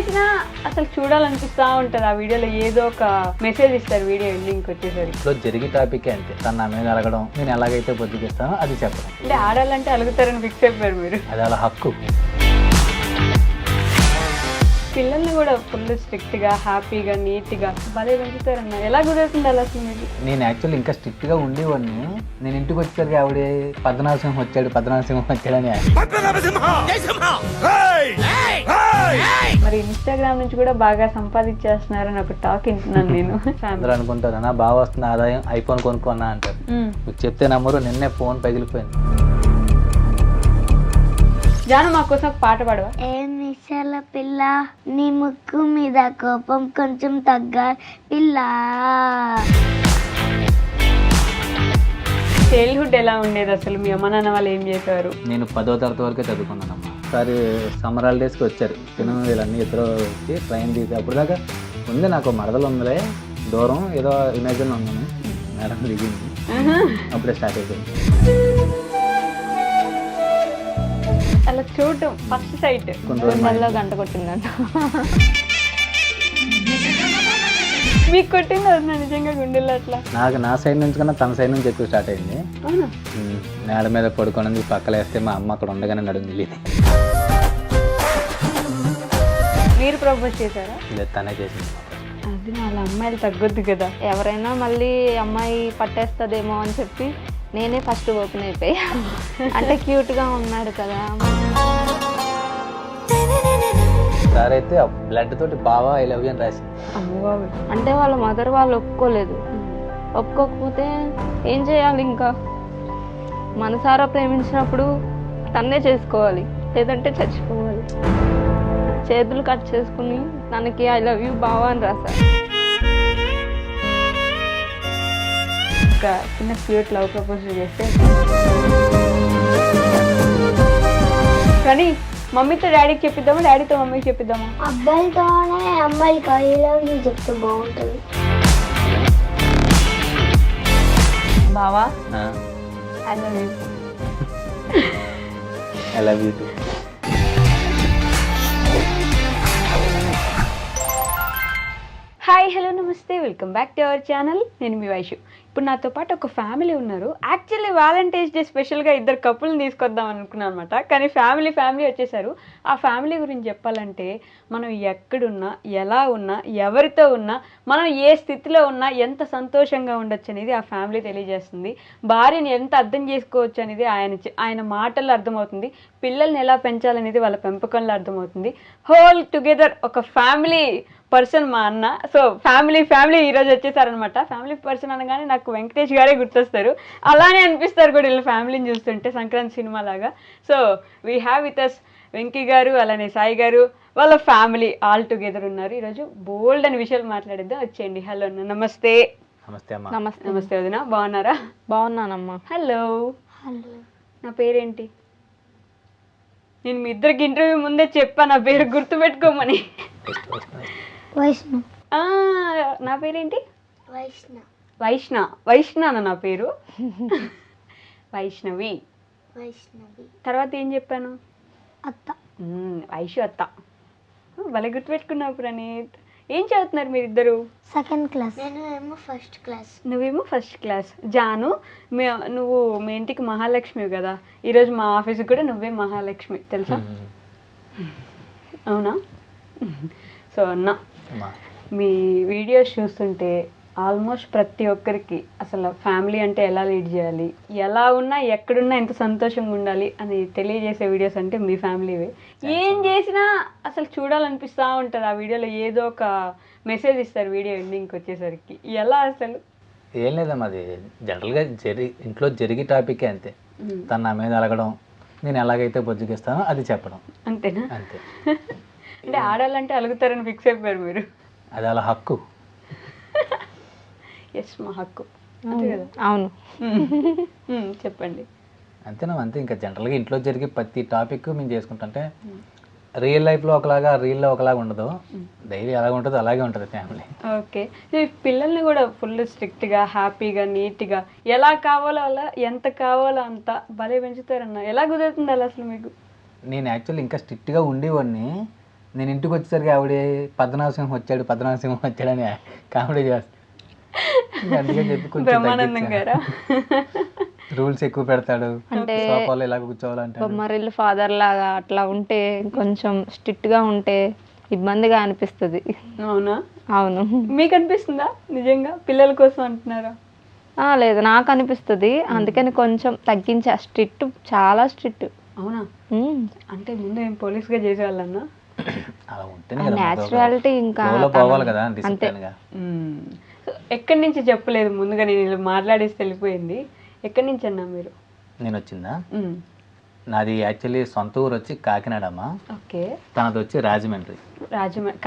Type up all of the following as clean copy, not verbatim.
చేసినా అసలు చూడాలనిపిస్తా ఉంటది. ఆ వీడియోలో ఏదో ఒక మెసేజ్ ఇస్తారు వీడియో ఎండింగ్కి వచ్చేసరికి. ఇంట్లో జరిగే టాపిక్ అంతే. తను నా మీద అలగడం, నేను ఎలాగైతే బొద్దుకిస్తానో అది చెప్పడం. అంటే ఆడాలంటే అలుగుతారని ఫిక్స్ అయిపోయారు మీరు. అది అలా హక్కు. పిల్లల్ని కూడా ఫుల్ స్ట్రిక్ట్ గా హ్యాపీగా నీట్ గా భలే పెంచుతారన్న. ఎలా కుదురుతుంది అలా అసలు మీకు? నేను యాక్చువల్లీ ఇంకా స్ట్రిక్ట్ గా ఉండేవాడిని. నేను ఇంటికి వచ్చేసరికి ఆవిడే పద్మనాభసింహం వచ్చాడని. మరి ఇన్స్టాగ్రామ్ నుంచి కూడా బాగా సంపాదించేస్తున్నారని ఒక టాక్ వింటున్నాను నేను. అందరూ అనుకుంటారు నా బాగా వస్తుంది ఆదాయం, ఐఫోన్ కొనుక్కున్నా అంటారు. మీకు చెప్తే నమ్మరు, నిన్నే ఫోన్ పగిలిపోయింది. జాను మా కోసం ఒక పాట పాడవా? ఏ మిషల పిల్ల నీ ముక్కు మీద కోపం కొంచెం తగ్గ పిల్ల. చైల్డ్హుడ్ ఎలా ఉండేది అసలు? మీ అమ్మ నాన్న వాళ్ళు ఏం చేశారు? నేను 10వ తరగతి వరకే చదువుకున్నానమ్మా. ఒకసారి సమ్మర్ హాలిడేస్కి వచ్చారు తిన వీళ్ళన్నీ ఇద్దరు వచ్చి ట్రైన్ తీసి అప్పుడు దాకా ఉంది నాకు మరదలు ఉందిలే దూరం ఏదో ఇమాజిన్ ఉన్నాను. మేడం దిగింది అప్పుడే స్టార్ట్ అయిపోయింది. అలా చూడటం ఫస్ట్ సైట్ గుండెల్లో గంట కొట్టిందంట. మీకు కొట్టింది అది నిజంగా గుండెల్లో అట్లా? నాకు నా సైడ్ నుంచి కన్నా తన సైడ్ నుంచి ఎక్కువ స్టార్ట్ అయింది. నేల మీద పడుకోవడం పక్కలేస్తే మా అమ్మ అక్కడ ఉండగానే నడుము తెలియదు. మీరు ప్రపోజ్ చేశారా? లేదు, తనే చేసింది. అది వాళ్ళ అమ్మాయిలు తగ్గొద్దు కదా. ఎవరైనా మళ్ళీ అమ్మాయి పట్టేస్తుందేమో అని చెప్పి నేనే ఫస్ట్ ఓపెన్ అయిపోయా. అంటే క్యూట్గా ఉన్నాడు కదా. సార్ అయితే బ్లడ్ తోటి బావా ఐ లవ్ యూ అని రాసింది. అంటే వాళ్ళ మదర్ వాళ్ళు ఒప్పుకోలేదు. ఒప్పుకోకపోతే ఏం చేయాలి? ఇంకా మనసారా ప్రేమించినప్పుడు తన్నే చేసుకోవాలి, లేదంటే చచ్చిపోవాలి. చేతులు కట్ చేసుకుని తనకి ఐ లవ్ యూ బావా అని రాశారు. ఒక చిన్న క్యూట్ లవ్ ప్రపోజల్ చేస్తే కానీ మమ్మీతో డాడీకి చెప్పిద్దామా, డాడీతో మమ్మీకి చెప్పిద్దామా? అబ్బాయితోనే అమ్మాయికి ఐ లవ్ యూ చెప్తే బాగుంటుంది. బావా I love you. I love you too. Hi, hello, నమస్తే, welcome back to our channel. నేను మీ వైషు. ఇప్పుడు నాతో పాటు ఒక ఫ్యామిలీ ఉన్నారు. యాక్చువల్లీ వ్యాలంటైన్స్ డే స్పెషల్గా ఇద్దరు కపుల్ని తీసుకొద్దాం అనుకున్నాను అనమాట. కానీ ఫ్యామిలీ వచ్చేసారు. ఆ ఫ్యామిలీ గురించి చెప్పాలంటే మనం ఎక్కడున్నా, ఎలా ఉన్నా, ఎవరితో ఉన్నా, మనం ఏ స్థితిలో ఉన్నా ఎంత సంతోషంగా ఉండొచ్చు అనేది ఆ ఫ్యామిలీ తెలియజేస్తుంది. భార్యని ఎంత అర్థం చేసుకోవచ్చు అనేది ఆయన మాటల్లో అర్థమవుతుంది. పిల్లల్ని ఎలా పెంచాలనేది వాళ్ళ పెంపకంలో అర్థమవుతుంది. హోల్ టుగెదర్ ఒక ఫ్యామిలీ పర్సన్ మా అన్న. సో ఫ్యామిలీ ఈరోజు వచ్చేసారనమాట. ఫ్యామిలీ పర్సన్ అనగానే నాకు వెంకటేష్ గారే గుర్తొస్తారు. అలానే అనిపిస్తారు కూడా వీళ్ళ ఫ్యామిలీని చూస్తుంటే, సంక్రాంతి సినిమా లాగా. So we have with us Venky గారు, అలానే సాయి గారు, వాళ్ళ ఫ్యామిలీ ఆల్ టుగెదర్ ఉన్నారు. ఈరోజు బోల్డ్ అని విషయాలు మాట్లాడిద్దాం. వచ్చేయండి. హలో అన్న. నమస్తే. నమస్తే అమ్మా. నమస్తే వదిన. బాగున్నారా? బాగున్నానమ్మా. హలో. హలో, నా పేరేంటి? నేను మీ ఇద్దరికి ఇంటర్వ్యూ ముందే చెప్పాను నా పేరు గుర్తుపెట్టుకోమని. వైష్ణవ్. నా పేరేంటి? వైష్ణవ్. వైష్ణవ్ నా పేరు. వైష్ణవి. తర్వాత ఏం చెప్పాను? అత్త. వైషు అత్త. భలే గుర్తుపెట్టుకున్నావు ప్రణీత్. ఏం చదువుతున్నారు మీరిద్దరు? Second class. నేను ఏమో ఫస్ట్ క్లాస్. నువ్వేమో ఫస్ట్ క్లాస్. జాను, నువ్వు మీ ఇంటికి మహాలక్ష్మి కదా. ఈరోజు మా ఆఫీస్కి కూడా నువ్వే మహాలక్ష్మి, తెలుసా? అవునా? సో అన్న, మీ వీడియోస్ చూస్తుంటే ఆల్మోస్ట్ ప్రతి ఒక్కరికి అసలు ఫ్యామిలీ అంటే ఎలా లీడ్ చేయాలి, ఎలా ఉన్నా ఎక్కడున్నా ఎంత సంతోషంగా ఉండాలి అని తెలియజేసే వీడియోస్ అంటే మీ ఫ్యామిలీవే. ఏం చేసినా అసలు చూడాలనిపిస్తూ ఉంటుంది. ఆ వీడియోలో ఏదో ఒక మెసేజ్ ఇస్తారు వీడియో ఎండింగ్కి వచ్చేసరికి. ఎలా అసలు? ఏం లేదమ్మా, అది జనరల్గా ఇంట్లో జరిగే టాపిక్ అంతే. తను నా మీద అలగడం, నేను ఎలాగైతే బొద్దుకిస్తానో అది చెప్పడం. అంతేనా? అంతే. అంటే ఆడాలంటే అలుగుతారని ఫిక్స్ అయిపోయారు మీరు. అది అలా హక్కు. ఎస్, మా హక్కు. అంతే కదా? అవును. చెప్పండి. అంతేనా? అంతే. ఇంకా జనరల్గా ఇంట్లో జరిగే ప్రతి టాపిక్ మేము చేసుకుంటుంటే రియల్ లైఫ్లో ఒకలాగా, రీల్లో ఒకలాగా ఉండదు. డైలీ ఎలాగ ఉంటుందో అలాగే ఉంటుంది ఫ్యామిలీ. ఓకే. పిల్లల్ని కూడా ఫుల్ స్ట్రిక్ట్గా హ్యాపీగా నీట్గా ఎలా కావాలో అలా, ఎంత కావాలో అంత భలే పెంచుతారన్న. ఎలా కుదురుతుంది అలా అసలు మీకు? నేను యాక్చువల్లీ ఇంకా స్ట్రిక్ట్గా ఉండేవాడిని. నేను ఇంటికి వచ్చేసరికి ఆవిడ పద్మనాభసింహం వచ్చాడని కామెడీ చేస్తాను. అందుకని చెప్పి కొంచెం బ్రహ్మానందం గారా? రూల్స్ ఎక్కువ పెడతాడు, అంటే సోఫాలో ఇలా కూర్చోవాలంటే. బొమ్మరిల్లు ఫాదర్ లాగా అట్లా ఉంటే కొంచెం స్ట్రిక్ట్ గా ఉంటే ఇబ్బందిగా అనిపిస్తుంది. అవునా? అవును. మీకు అనిపిస్తుందా నిజంగా? పిల్లల కోసం అంటున్నారా? లేదు, నాకు అనిపిస్తుంది. అందుకని కొంచెం తగ్గించా. స్ట్రిక్ట్, చాలా స్ట్రిక్ట్. అవునా? అంటే ముందు ఏం పోలీస్గా చేసేవాళ్ళన్నా? అలా ఉంటేనే కదా న్యాచురాలిటీ ఇంకా ఫ్లోలో పోవాలి కదా డిసిప్లిన్ గా. సో ఎక్కడి నుంచి చెప్పలేదు ముందుగా? నేను ఇలా మాట్లాడేసి వెళ్ళిపోయింది. ఎక్కడి నుంచి అన్నా మీరు? నేను వచ్చిందా? నాది యాక్చువల్లీ సొంత ఊరు వచ్చి కాకినాడ అమ్మ. ఓకే. తనది వచ్చి రాజమండ్రి.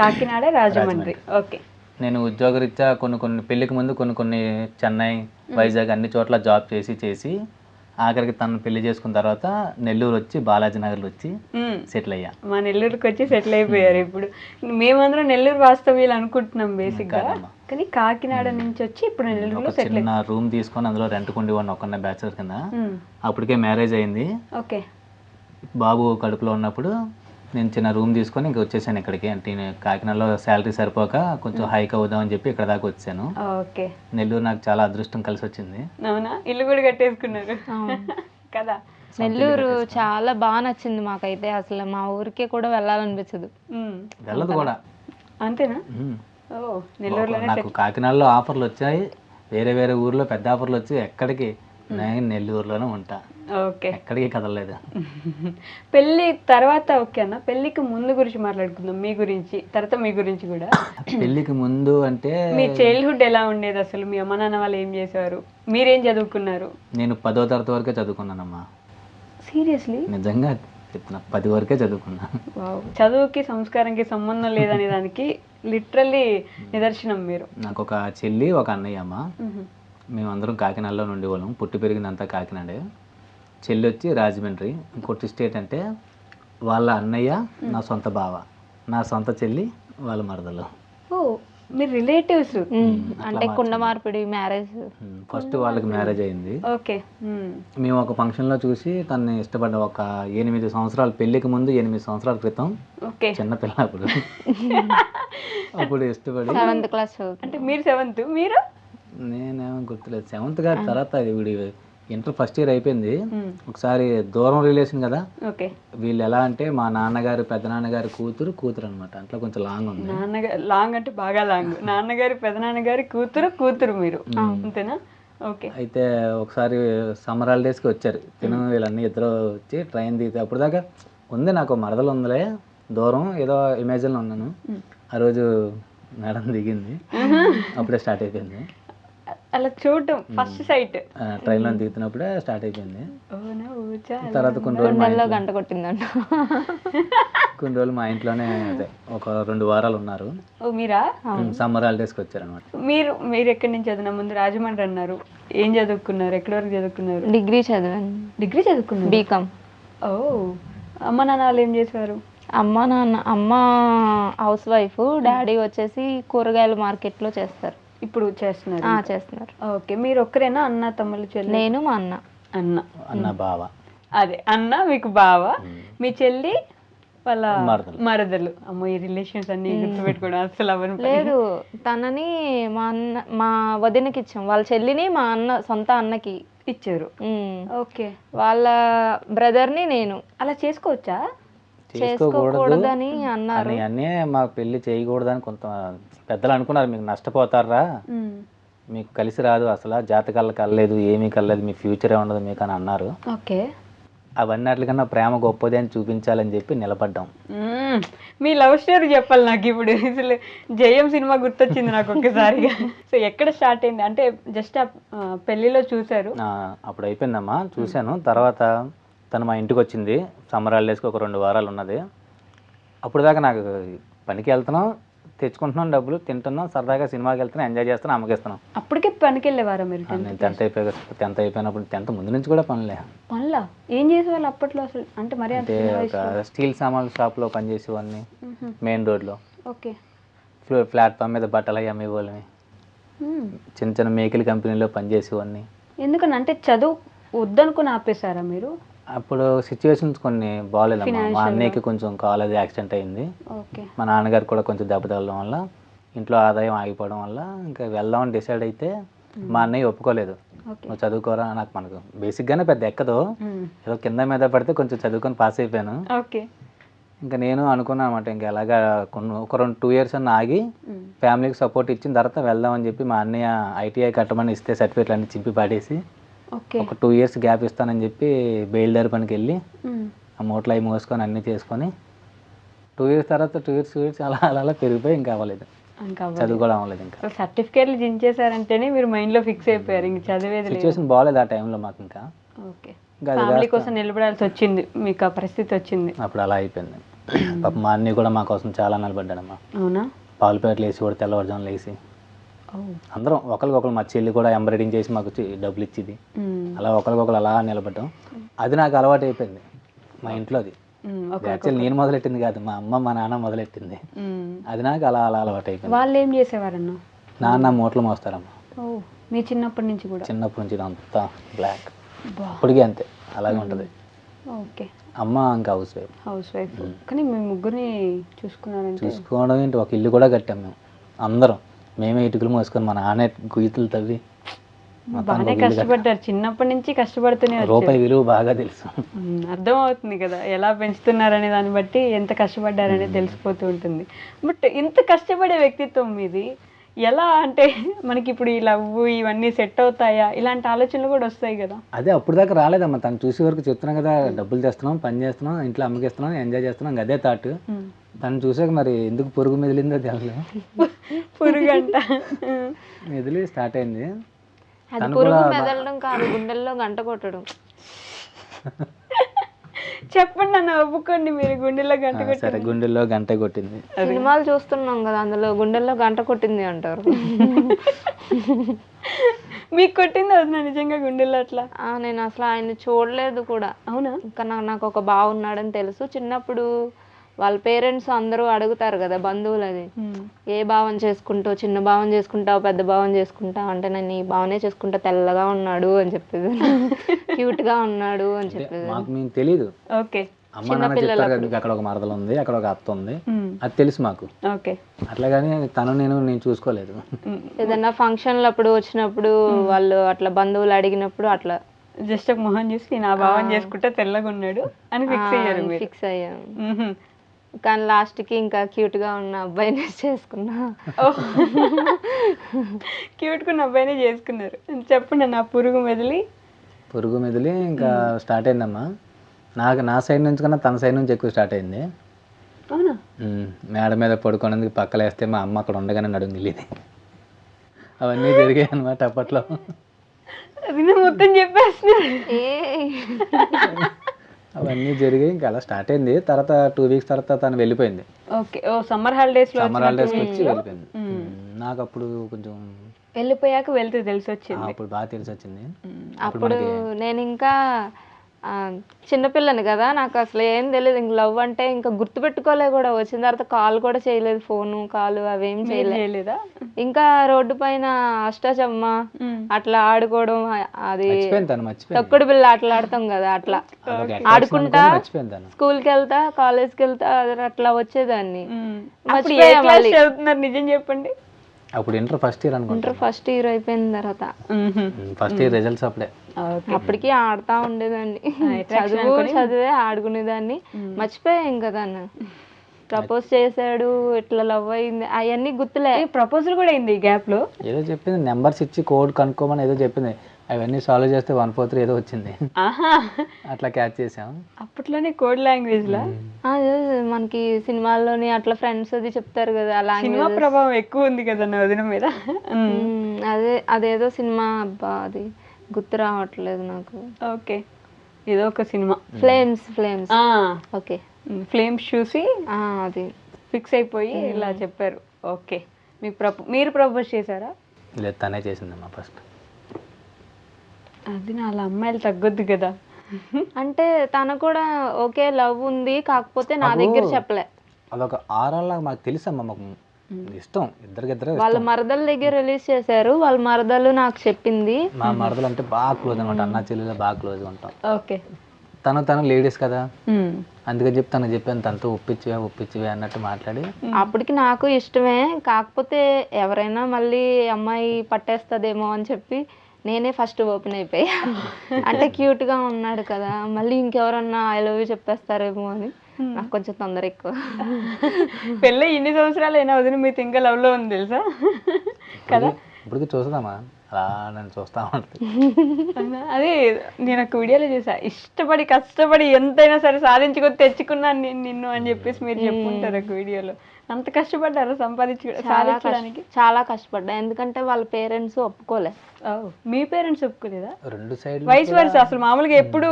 కాకినాడ రాజమండ్రి. ఓకే. నేను ఉద్యోగరీత్యా కొన్ని పెళ్లికి ముందు కొన్ని చెన్నై, వైజాగ్ అన్ని చోట్ల జాబ్ చేసి ఆఖరికి తను పెళ్లి చేసుకున్న తర్వాత నెల్లూరు వచ్చి బాలాజీ నగర్లో వచ్చి సెటిల్ అయ్యా. మా నెల్లూరుకి వచ్చి సెటిల్ అయిపోయారు. ఇప్పుడు మేమందరం నెల్లూరు వాస్తవ్యాలు అనుకుంటున్నాం బేసిక్గా, కానీ కాకినాడ నుంచి వచ్చి ఇప్పుడు నెల్లూరులో సెటిల్. చిన్న రూమ్ తీసుకొని అందులో రెంట్కి ఉండేవాడిని ఒక్కనే బ్యాచులర్ కింద. అప్పటికే మ్యారేజ్ అయింది. ఓకే. బాబు కడుపులో ఉన్నప్పుడు నేను చిన్న రూమ్ తీసుకొని ఇంక వచ్చేసాను ఇక్కడికి. అంటే కాకినాడలో శాలరీ సరిపోక కొంచెం హైక్ అవుదామని చెప్పి ఇక్కడ దాకా వచ్చాను. ఓకే. నెల్లూరు నాకు చాలా అదృష్టం కలిసి వచ్చింది. అవునా? ఇల్లు కూడా కట్టేసుకున్నారు కదా? నెల్లూరు చాలా బాగా నచ్చింది మాకైతే. అసలు మా ఊరికే కూడా వెళ్ళాలనిపించదు. వెళ్ళదు కూడా. అంతేనా? ఓ, నెల్లూరులోనే. నాకు కాకినాడలో ఆఫర్లు వచ్చాయి, వేరే ఊర్లో పెద్ద ఆఫర్లు వచ్చి ఎక్కడికి, నేను నెల్లూరులోనే ఉంటా. ఓకే. ఎక్కడికి కదలలేదు. పెళ్ళి తర్వాత ఓకే అన్న, పెళ్ళికి ముందు గురించి మాట్లాడుకుందాం. మీ గురించి తర్వాత మీ గురించి కూడా. పెళ్ళికి ముందు అంటే మీ చైల్డ్హుడ్ ఎలా ఉండేది అసలు? మీ అమ్మ నాన్న వాళ్ళు ఏం చేసేవారు? మీరేం చదువుకున్నారు? నేను 10వ తరగతి వరకే చదువుకున్నానమ్మా. సీరియస్లీ? నిజంగా చెప్తున్నా, 10 వరకే చదువుకున్నా. చదువుకి సంస్కారానికి సంబంధం లేదనే దానికి లిటరల్లీ నిదర్శనం మీరు. నాకు ఒక చెల్లి, ఒక అన్నయ్య అమ్మ. మేమందరం కాకినాడలో ఉండేవాళ్ళం. పుట్టి పెరిగిందంతా కాకినాడే. చెల్లి వచ్చి రాజమండ్రి. ఇంకోటి స్టేట్ అంటే వాళ్ళ అన్నయ్య నా సొంత బావ, నా సొంత చెల్లి వాళ్ళ మరదలు. ఓ, మీరు రిలేటివ్స్? అంటే కుండ మార్పిడి మ్యారేజ్. ఫస్ట్ వాళ్ళకి మ్యారేజ్ అయింది. ఓకే. మేము ఒక ఫంక్షన్లో చూసి తనని ఇష్టపడ్డా. ఒక 8 సంవత్సరాలు, పెళ్ళికి ముందు 8 సంవత్సరాల క్రితం. ఓకే. చిన్నపిల్ల అప్పుడు. అప్పుడు ఇష్టపడి 7th క్లాస్. అంటే మీరు 7th, మీరు? నేనేమో గుర్తులేదు. 7th కాదు, తర్వాత వీడి ఇంటర్ ఫస్ట్ ఇయర్ అయిపోయింది. ఒకసారి దూరం రిలేషన్ కదా. ఓకే. వీళ్ళు ఎలా అంటే మా నాన్నగారు పెద్ద నాన్నగారి కూతురు అనమాట. అట్లా కొంచెం లాంగ్ ఉంది. లాంగ్ అంటే బాగా లాంగ్. నాన్నగారి పెద్ద నాన్నగారి కూతురు మీరు, అంతేనా? ఓకే. అయితే ఒకసారి సమ్మర్ హాలిడేస్కి వచ్చారు తిను వీళ్ళన్నీ ఇద్దరు వచ్చి ట్రైన్ దిగితే. అప్పుడు దాకా ఉంది నాకు మరదలు ఉందిలే, దూరం ఏదో ఇమేజిన్లో ఉన్నాను. ఆ రోజు మేడం దిగింది, అప్పుడే స్టార్ట్ అయిపోయింది. అలా చూడటం ఫస్ట్ సైట్ ట్రైన్లో దిగుతున్నప్పుడే స్టార్ట్ అయిపోయింది. తర్వాత కొన్ని గంట కొట్టిందంట. కొన్ని రోజులు మా ఇంట్లోనే అదే ఒక 2 వారాలు ఉన్నారు. మీరా? సమ్మర్ హాలిడేస్కి వచ్చారనమాట. మీరు ఎక్కడి నుంచి చదివినా? ముందు రాజమండ్రి అన్నారు. ఏం చదువుకున్నారు? ఎక్కడి వరకు చదువుకున్నారు? డిగ్రీ చదివాను. డిగ్రీ చదువుకున్నారు? బీకామ్. ఓ, అమ్మ నాన్న వాళ్ళు ఏం చేసేవారు? అమ్మ హౌస్ వైఫ్, డాడీ వచ్చేసి కూరగాయల మార్కెట్లో చేస్తారు. ఇప్పుడు చేస్తున్నారు? చేస్తున్నారు. ఓకే. మీరు ఒక్కరేనా? అన్న తమ్ముళ్ళు చెల్లి? నేను, మా అన్న. అన్న బావ. అదే అన్న మీకు బావ, మీ చెల్లి వాళ్ళ మరదలు. అమ్మో, ఈ రిలేషన్స్ అన్ని గుర్తుపెట్టుకోవడం అసలు అవన్నీ లేదు. తనని మా వదినకి ఇచ్చాం. వాళ్ళ చెల్లిని మా అన్న సొంత అన్నకి ఇచ్చారు. ఓకే. వాళ్ళ బ్రదర్ని నేను. అలా చేసుకోవచ్చా? చేసుకోకూడదని అన్నారు. అన్నీ మా పెళ్లి చేయకూడదని కొంత పెద్దలు అనుకున్నారు. మీకు నష్టపోతారా, మీకు కలిసి రాదు, అసలు జాతకాలు కలలేదు, ఏమీ కలలేదు, మీ ఫ్యూచరే ఉండదు మీకు అని అన్నారు. ఓకే. అవన్నట్లకన్నా ప్రేమ గొప్పది అని చూపించాలని చెప్పి నిలబడ్డాం. మీ లవ్ స్టోరీ చెప్పాలి నాకు ఇప్పుడు. అసలు జయం సినిమా గుర్తొచ్చింది నాకు ఒక్కసారిగా. సో ఎక్కడ స్టార్ట్ అయింది? అంటే జస్ట్ పెళ్లిలో చూసారు? అప్పుడు అయిపోయిందమ్మా, చూశాను. తర్వాత తను మా ఇంటికి వచ్చింది. సమ్మర్ హాలిడేస్కి ఒక 2 వారాలు ఉన్నది. అప్పుడు దాకా నాకు పనికి వెళ్తున్నాం, తెచ్చుకుంటున్నాం డబ్బులు, తింటున్నాం, సరదాగా సినిమాకి వెళ్తున్నాం, ఎంజాయ్ చేస్తున్నాం, అమ్మకిస్తున్నాం. అప్పటికే పనికి వెళ్ళేవారా మీరు? నేను 10th అయిపోయినప్పుడు 10th ముందు నుంచి కూడా పనులే. పనులా? ఏం చేసేవాళ్ళు అప్పట్లో అసలు? అంటే మరి అంటే ఒక స్టీల్ సామాన్ల షాప్లో పనిచేసేవాడిని మెయిన్ రోడ్లో. ఓకే. ప్లాట్ఫామ్ మీద బట్టలు అవి అమ్మేవాళ్ళని. చిన్న మేకిలి కంపెనీలో పనిచేసేవాడిని. ఎందుకని? అంటే చదువు వద్దనుకుని ఆపేశారా మీరు? అప్పుడు సిచ్యువేషన్స్ కొన్ని బాగాలేదమ్మా. మా అన్నయ్యకి కొంచెం కాలేజ్ యాక్సిడెంట్ అయింది. ఓకే. మా నాన్నగారు కూడా కొంచెం దెబ్బ తగలడం వల్ల ఇంట్లో ఆదాయం ఆగిపోవడం వల్ల ఇంకా వెళ్దామని డిసైడ్ అయితే మా అన్నయ్య ఒప్పుకోలేదు. నువ్వు చదువుకోరా, మనకు బేసిక్గానే పెద్ద ఎక్కదు, ఏదో కింద మీద పడితే కొంచెం చదువుకొని పాస్ అయిపోయాను. ఓకే. ఇంకా నేను అనుకున్నాను అనమాట, ఇంకా ఎలాగా ఒక 2 years అన్న ఆగి ఫ్యామిలీకి సపోర్ట్ ఇచ్చిన తర్వాత వెళ్దామని చెప్పి మా అన్నయ్య ఐటీఐ కట్టమని ఇస్తే సర్టిఫికేట్లు అన్ని చింపి పాడేసి ఒక 2 years గ్యాప్ ఇస్తానని చెప్పి బయలుదేరి పనికి వెళ్ళి ఆ మూటలు అవి మోసుకొని అన్నీ చేసుకొని 2 years తర్వాత 2 years అలా అలా పెరిగిపోయి ఇంకా అవ్వలేదు, చదువుకోవడం అవ్వలేదు. ఇంకా సర్టిఫికేట్లు జించేసారంటేనే మీరు మైండ్లో ఫిక్స్ అయిపోయారు, ఇంక చదివేది లేదు. సిచ్యువేషన్ బాగాలేదు ఆ టైంలో మాకు. ఇంకా ఓకే. ఫ్యామిలీ కోసం నిలబడాల్సి వచ్చింది, మీకు ఆ పరిస్థితి వచ్చింది. అప్పుడు అలా అయిపోయింది. పాప మా అన్నయ్య కూడా మా కోసం చాలా నిలబడ్డాడమ్మా. అవునా? పాలుపేటలు వేసి కూడా తెల్లవారుజాములు వేసి అందరం ఒకరికొకరు, మా చెల్లి కూడా ఎంబ్రాయిడింగ్ చేసి మాకు డబ్బులు ఇచ్చింది. అలా ఒకరికొకరు అలా నిలబడ్డాం. అది నాకు అలవాటు అయిపోయింది మా ఇంట్లో. అది యాక్చువల్లీ నేను మొదలెట్టింది కాదు, మా అమ్మ మా నాన్న మొదలెట్టింది. అది నాకు అలా అలా అలవాటు అయిపోయింది. వాళ్ళు ఏం చేసేవారన్నా? నాన్న మూటలు మోస్తారమ్మా. మీ చిన్నప్పటి నుంచి కూడా? చిన్నప్పటి నుంచి అంతా బ్లాక్, ఇప్పటికీ అంతే, అలాగే ఉంటుంది. ఓకే. అమ్మ ఇంకా హౌస్ వైఫ్. కానీ మీ ముగ్గురిని చూసుకోవడం ఏంటి, ఒక ఇల్లు కూడా కట్టాం మేము అందరం. మేమే ఇటుకలు మోసుకొని మా నాన్న గుయ్యతులు తవ్వి. బాగానే కష్టపడ్డారు, చిన్నప్పటి నుంచి కష్టపడుతూనే. రూపాయి విలువ బాగా తెలుసు, అర్థం అవుతుంది కదా ఎలా పెంచుతున్నారనే దాన్ని బట్టి ఎంత కష్టపడ్డారనేది తెలిసిపోతూ ఉంటుంది. బట్ ఇంత కష్టపడే వ్యక్తిత్వం మీది ఎలా అంటే మనకి ఇప్పుడు ఈ లవ్ ఇవన్నీ సెట్ అవుతాయా, ఇలాంటి ఆలోచనలు కూడా వస్తాయి కదా? అదే అప్పుడు దాకా రాలేదమ్మా. తను చూసే వరకు చెప్తున్నాం కదా, డబ్బులు తెస్తున్నాం, పని చేస్తున్నాం, ఇంట్లో అమ్మకిస్తున్నాం, ఎంజాయ్ చేస్తున్నాం, అదే థాట్. తను చూసాక మరి ఎందుకు పురుగు మెదిలిందో తెలియదు. పురుగు అంట మెదిలి స్టార్ట్ అయింది. పురుగు మెదలడం కాదు, గుండెల్లో గంట కొట్టడం. చెప్పండి అన్న, ఒప్పుకోండి. మీరు గుండెల్లో గంట కొట్టి. సరే, గుండెల్లో గంట కొట్టింది. సినిమాలు చూస్తున్నాం కదా, అందులో గుండెల్లో గంట కొట్టింది అంటారు. మీకు కొట్టింది అది నిజంగా గుండెల్లో అట్లా? నేను అసలు ఆయన్ని చూడలేదు కూడా. అవునా? ఇంకా నాకు ఒక బావ ఉన్నాడని తెలుసు. చిన్నప్పుడు వాళ్ళ పేరెంట్స్ అందరూ అడుగుతారు కదా బంధువులు, అది ఏ భావం చేసుకుంటావు, చిన్న భావం చేసుకుంటావు, పెద్ద భావం చేసుకుంటావు అంటే, నేను ఈ భావనే చేసుకుంటా, తెల్లగా ఉన్నాడు అని చెప్పేది, క్యూట్ గా ఉన్నాడు అని చెప్పేది. మాకు మేము తెలీదు. ఓకే. అమ్మ నాన్న చెప్తారు కదా, మీకు అక్కడ ఒక మరదలు ఉంది, అక్కడ ఒక అత్త ఉంది, అది తెలుసు మాకు. ఓకే. అట్లాగాని తను నేను చూసుకోలేదు. ఏదన్నా ఫంక్షన్లు అప్పుడు వచ్చినప్పుడు వాళ్ళు అట్లా బంధువులు అడిగినప్పుడు అట్లా జస్ట్ ఒక మొహం చూసి నేను ఆ భావం చేసుకుంటా, తెల్లగా ఉన్నాడు అని ఫిక్స్ అయ్యారు? ఫిక్స్ అయ్యాను. కానీ లాస్ట్కి ఇంకా క్యూట్గా ఉన్న అబ్బాయిని చేసుకున్నా. క్యూట్గా ఉన్న అబ్బాయినే చేసుకున్నారు. చెప్పండి నా పురుగు మెదిలి ఇంకా స్టార్ట్ అయిందమ్మా. నా సైడ్ నుంచి కన్నా తన సైడ్ నుంచి ఎక్కువ స్టార్ట్ అయింది. అవునా? మేడ మీద పడుకునేందుకు పక్కలేస్తే మా అమ్మ అక్కడ ఉండగానే నడుము గిల్లింది. అవన్నీ జరిగాయి అనమాట అప్పట్లో. అది మొత్తం చెప్పేస్తున్నారు. అవన్నీ జరిగాయి. ఇంకా అలా స్టార్ట్ అయింది. తర్వాత 2 weeks తర్వాత తను వెళ్ళిపోయింది. ఓకే. సమ్మర్ హాలిడేస్కి వచ్చి వెళ్ళిపోయింది. నాకు అప్పుడు కొంచెం వెళ్ళిపోయాక వెళ్తే తెలిసి వచ్చింది. అప్పుడు బాగా తెలిసి వచ్చింది. అప్పుడు నేను ఇంకా చిన్నపిల్లని కదా, నాకు అసలు ఏం తెలియదు. ఇంక లవ్ అంటే ఇంకా గుర్తుపెట్టుకోలే కూడా. వచ్చిన తర్వాత కాల్ కూడా చేయలేదు, ఫోను కాలు అవేం చేయలేదా? ఇంకా రోడ్డు పైన అష్టాచమ్మ అట్లా ఆడుకోవడం, అది తొక్కుడు బిళ్ళ అట్లా ఆడతాం కదా, అట్లా ఆడుకుంటా స్కూల్కి వెళ్తా, కాలేజ్కి వెళ్తా, అట్లా వచ్చేదాన్ని. నిజం చెప్పండి. అప్పుడు ఇంటర్ ఫస్ట్ ఇయర్ అనుకుంటా. ఇంటర్ ఫస్ట్ ఇయర్ అయిపోయిన తర్వాత ఫస్ట్ ఇయర్ రిజల్ట్స్ అప్పుడే. అప్పటికి ఆడుతా ఉండేదాన్ని, చదివే ఆడుకునేదాన్ని. మర్చిపోయా ఇంకా దాన్ని. ప్రపోజ్ చేశాడు, ఇట్లా లవ్ అయింది, అవన్నీ గుర్తులే. ప్రపోజల్ కూడా అయింది ఈ గ్యాప్ లో. ఏదో చెప్పింది, నెంబర్స్ ఇచ్చి కోడ్ కనుక్కోమని ఏదో చెప్పింది. అవన్నీ సాల్వ్ చేస్తే 143 ఏదో వచ్చింది. అట్లా క్యాచ్ చేసాం. అప్పట్లోనే కోడ్ లాంగ్వేజ్ లా మనకి సినిమాల్లోని అట్లా ఫ్రెండ్స్ అది చెప్తారు కదా, అలా సినిమా ప్రభావం ఎక్కువ ఉంది కదా నా వదిన మీద. అదేదో సినిమా, అబ్బా అది గుర్తు రావట్లేదు నాకు. ఓకే. ఏదో ఒక సినిమా. ఫ్లేమ్స్. ఓకే. ఫ్లేమ్స్ చూసి అది ఫిక్స్ అయిపోయి ఇలా చెప్పారు. ఓకే. మీరు ప్రపోజ్ చేశారా? లేదు, తనే చేసిందమ్మా ఫస్ట్. అది నా అమ్మాయిలు తగ్గొద్దు కదా. అంటే తను కూడా ఓకే లవ్ ఉంది, కాకపోతే నా దగ్గర చెప్పలే. అదొక ఆరాల్లాగా మాకు తెలుసమ్మా, మాకు ఇష్టం, ఇద్దరికిద్దరు. వాళ్ళ మరదల దగ్గర రిలీజ్ చేశారు, వాళ్ళ మరదలు నాకు చెప్పింది. మా మరదలు అంటే బాగా క్లోజ్ అనమాట, అన్న చెల్లెలు బాగా క్లోజ్ ఉంటాం. ఓకే. తను లేడీస్ కదా, అందుకని చెప్పి తనకు చెప్పాను, తనతో ఒప్పించివే అన్నట్టు మాట్లాడి. అప్పటికి నాకు ఇష్టమే, కాకపోతే ఎవరైనా మళ్ళీ అమ్మాయి పట్టేస్తుందేమో అని చెప్పి నేనే ఫస్ట్ ఓపెన్ అయిపోయా. అంటే క్యూట్గా ఉన్నాడు కదా, మళ్ళీ ఇంకెవరన్నా ఐ లవ్ యూ చెప్పేస్తారేమో అని నాకు కొంచెం తొందర ఎక్కువ. పెళ్ళి ఇన్ని సంవత్సరాలు అయినా వదిన మీతో ఇంకా లవ్లో ఉంది తెలుసా కదా. ఇప్పటికి చూస్తామా, అలా నన్ను చూస్తా ఉంటుంది. అదే నేను ఒక వీడియోలో చూసా, ఇష్టపడి కష్టపడి ఎంతైనా సరే సాధించుకొని తెచ్చుకున్నాను నేను నిన్ను అని చెప్పేసి మీరు చెప్పుకుంటారు ఒక వీడియోలో. అంత కష్టపడ్డారు సాధించడానికి? చాలా కష్టపడ్డా, ఎందుకంటే వాళ్ళ పేరెంట్స్ ఒప్పుకోలే. మీ పేరెంట్స్ ఒప్పుకోలేదా? రెండు సైడ్ వయసు వరుస అసలు మామూలుగా ఎప్పుడు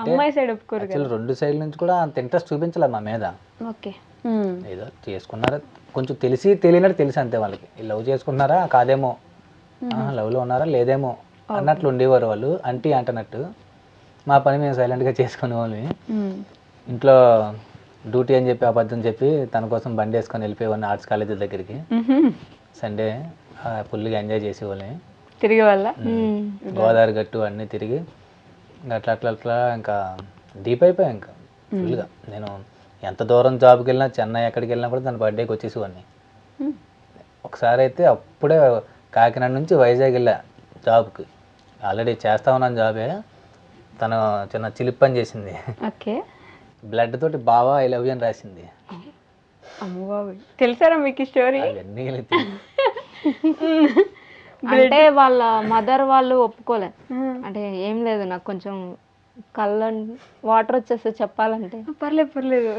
అమ్మాయి సైడ్ ఒప్పుకోరు కదా. రెండు సైడ్ నుంచి కూడా అంత ఇంట్రెస్ట్ చూపించలేదు మా మీద. ఓకే, ఏదో చేసుకున్నారా, కొంచెం తెలియనట్టు తెలిసి అంతే వాళ్ళకి. లవ్ చేసుకున్నారా కాదేమో, లవ్లో ఉన్నారా లేదేమో అన్నట్లు ఉండేవారు వాళ్ళు, అంటీ అంటనట్టు. మా పని మేము సైలెంట్గా చేసుకునే వాళ్ళని. ఇంట్లో డ్యూటీ అని చెప్పి అబద్ధం చెప్పి తన కోసం బండి వేసుకొని వెళ్ళిపోయేవాడిని ఆర్ట్స్ కాలేజ్ దగ్గరికి. సండే ఫుల్గా ఎంజాయ్ చేసేవాళ్ళని తిరిగి వల్ల గోదావరి గట్టు అన్నీ తిరిగి అట్లా ఇంకా డీప్ అయిపోయా. ఇంకా ఫుల్గా నేను ఎంత దూరం జాబ్కి వెళ్ళినా, చెన్నై ఎక్కడికి వెళ్ళినా కూడా తన బర్త్డేకి వచ్చేసేవాడిని. ఒకసారి అయితే అప్పుడే కాకినాడ నుంచి వైజాగ్ వెళ్ళా జాబ్కి. ఆల్రెడీ చేస్తా ఉన్నాను జాబే. తను చిన్న చిలిప్ పని చేసింది. ఓకే, బ్లడ్ తోటి బావా ఐ లవ్ యూ అని రాసింది. అమ్మబాబు, తెలుసారా మీకు స్టోరీ? అవన్నీ అంటే వాళ్ళ మదర్ వాళ్ళు ఒప్పుకోలే. అంటే ఏం లేదు, నాకు కొంచెం కళ్ళ వాటర్ వచ్చేస్తే చెప్పాలంటే. పర్లేదు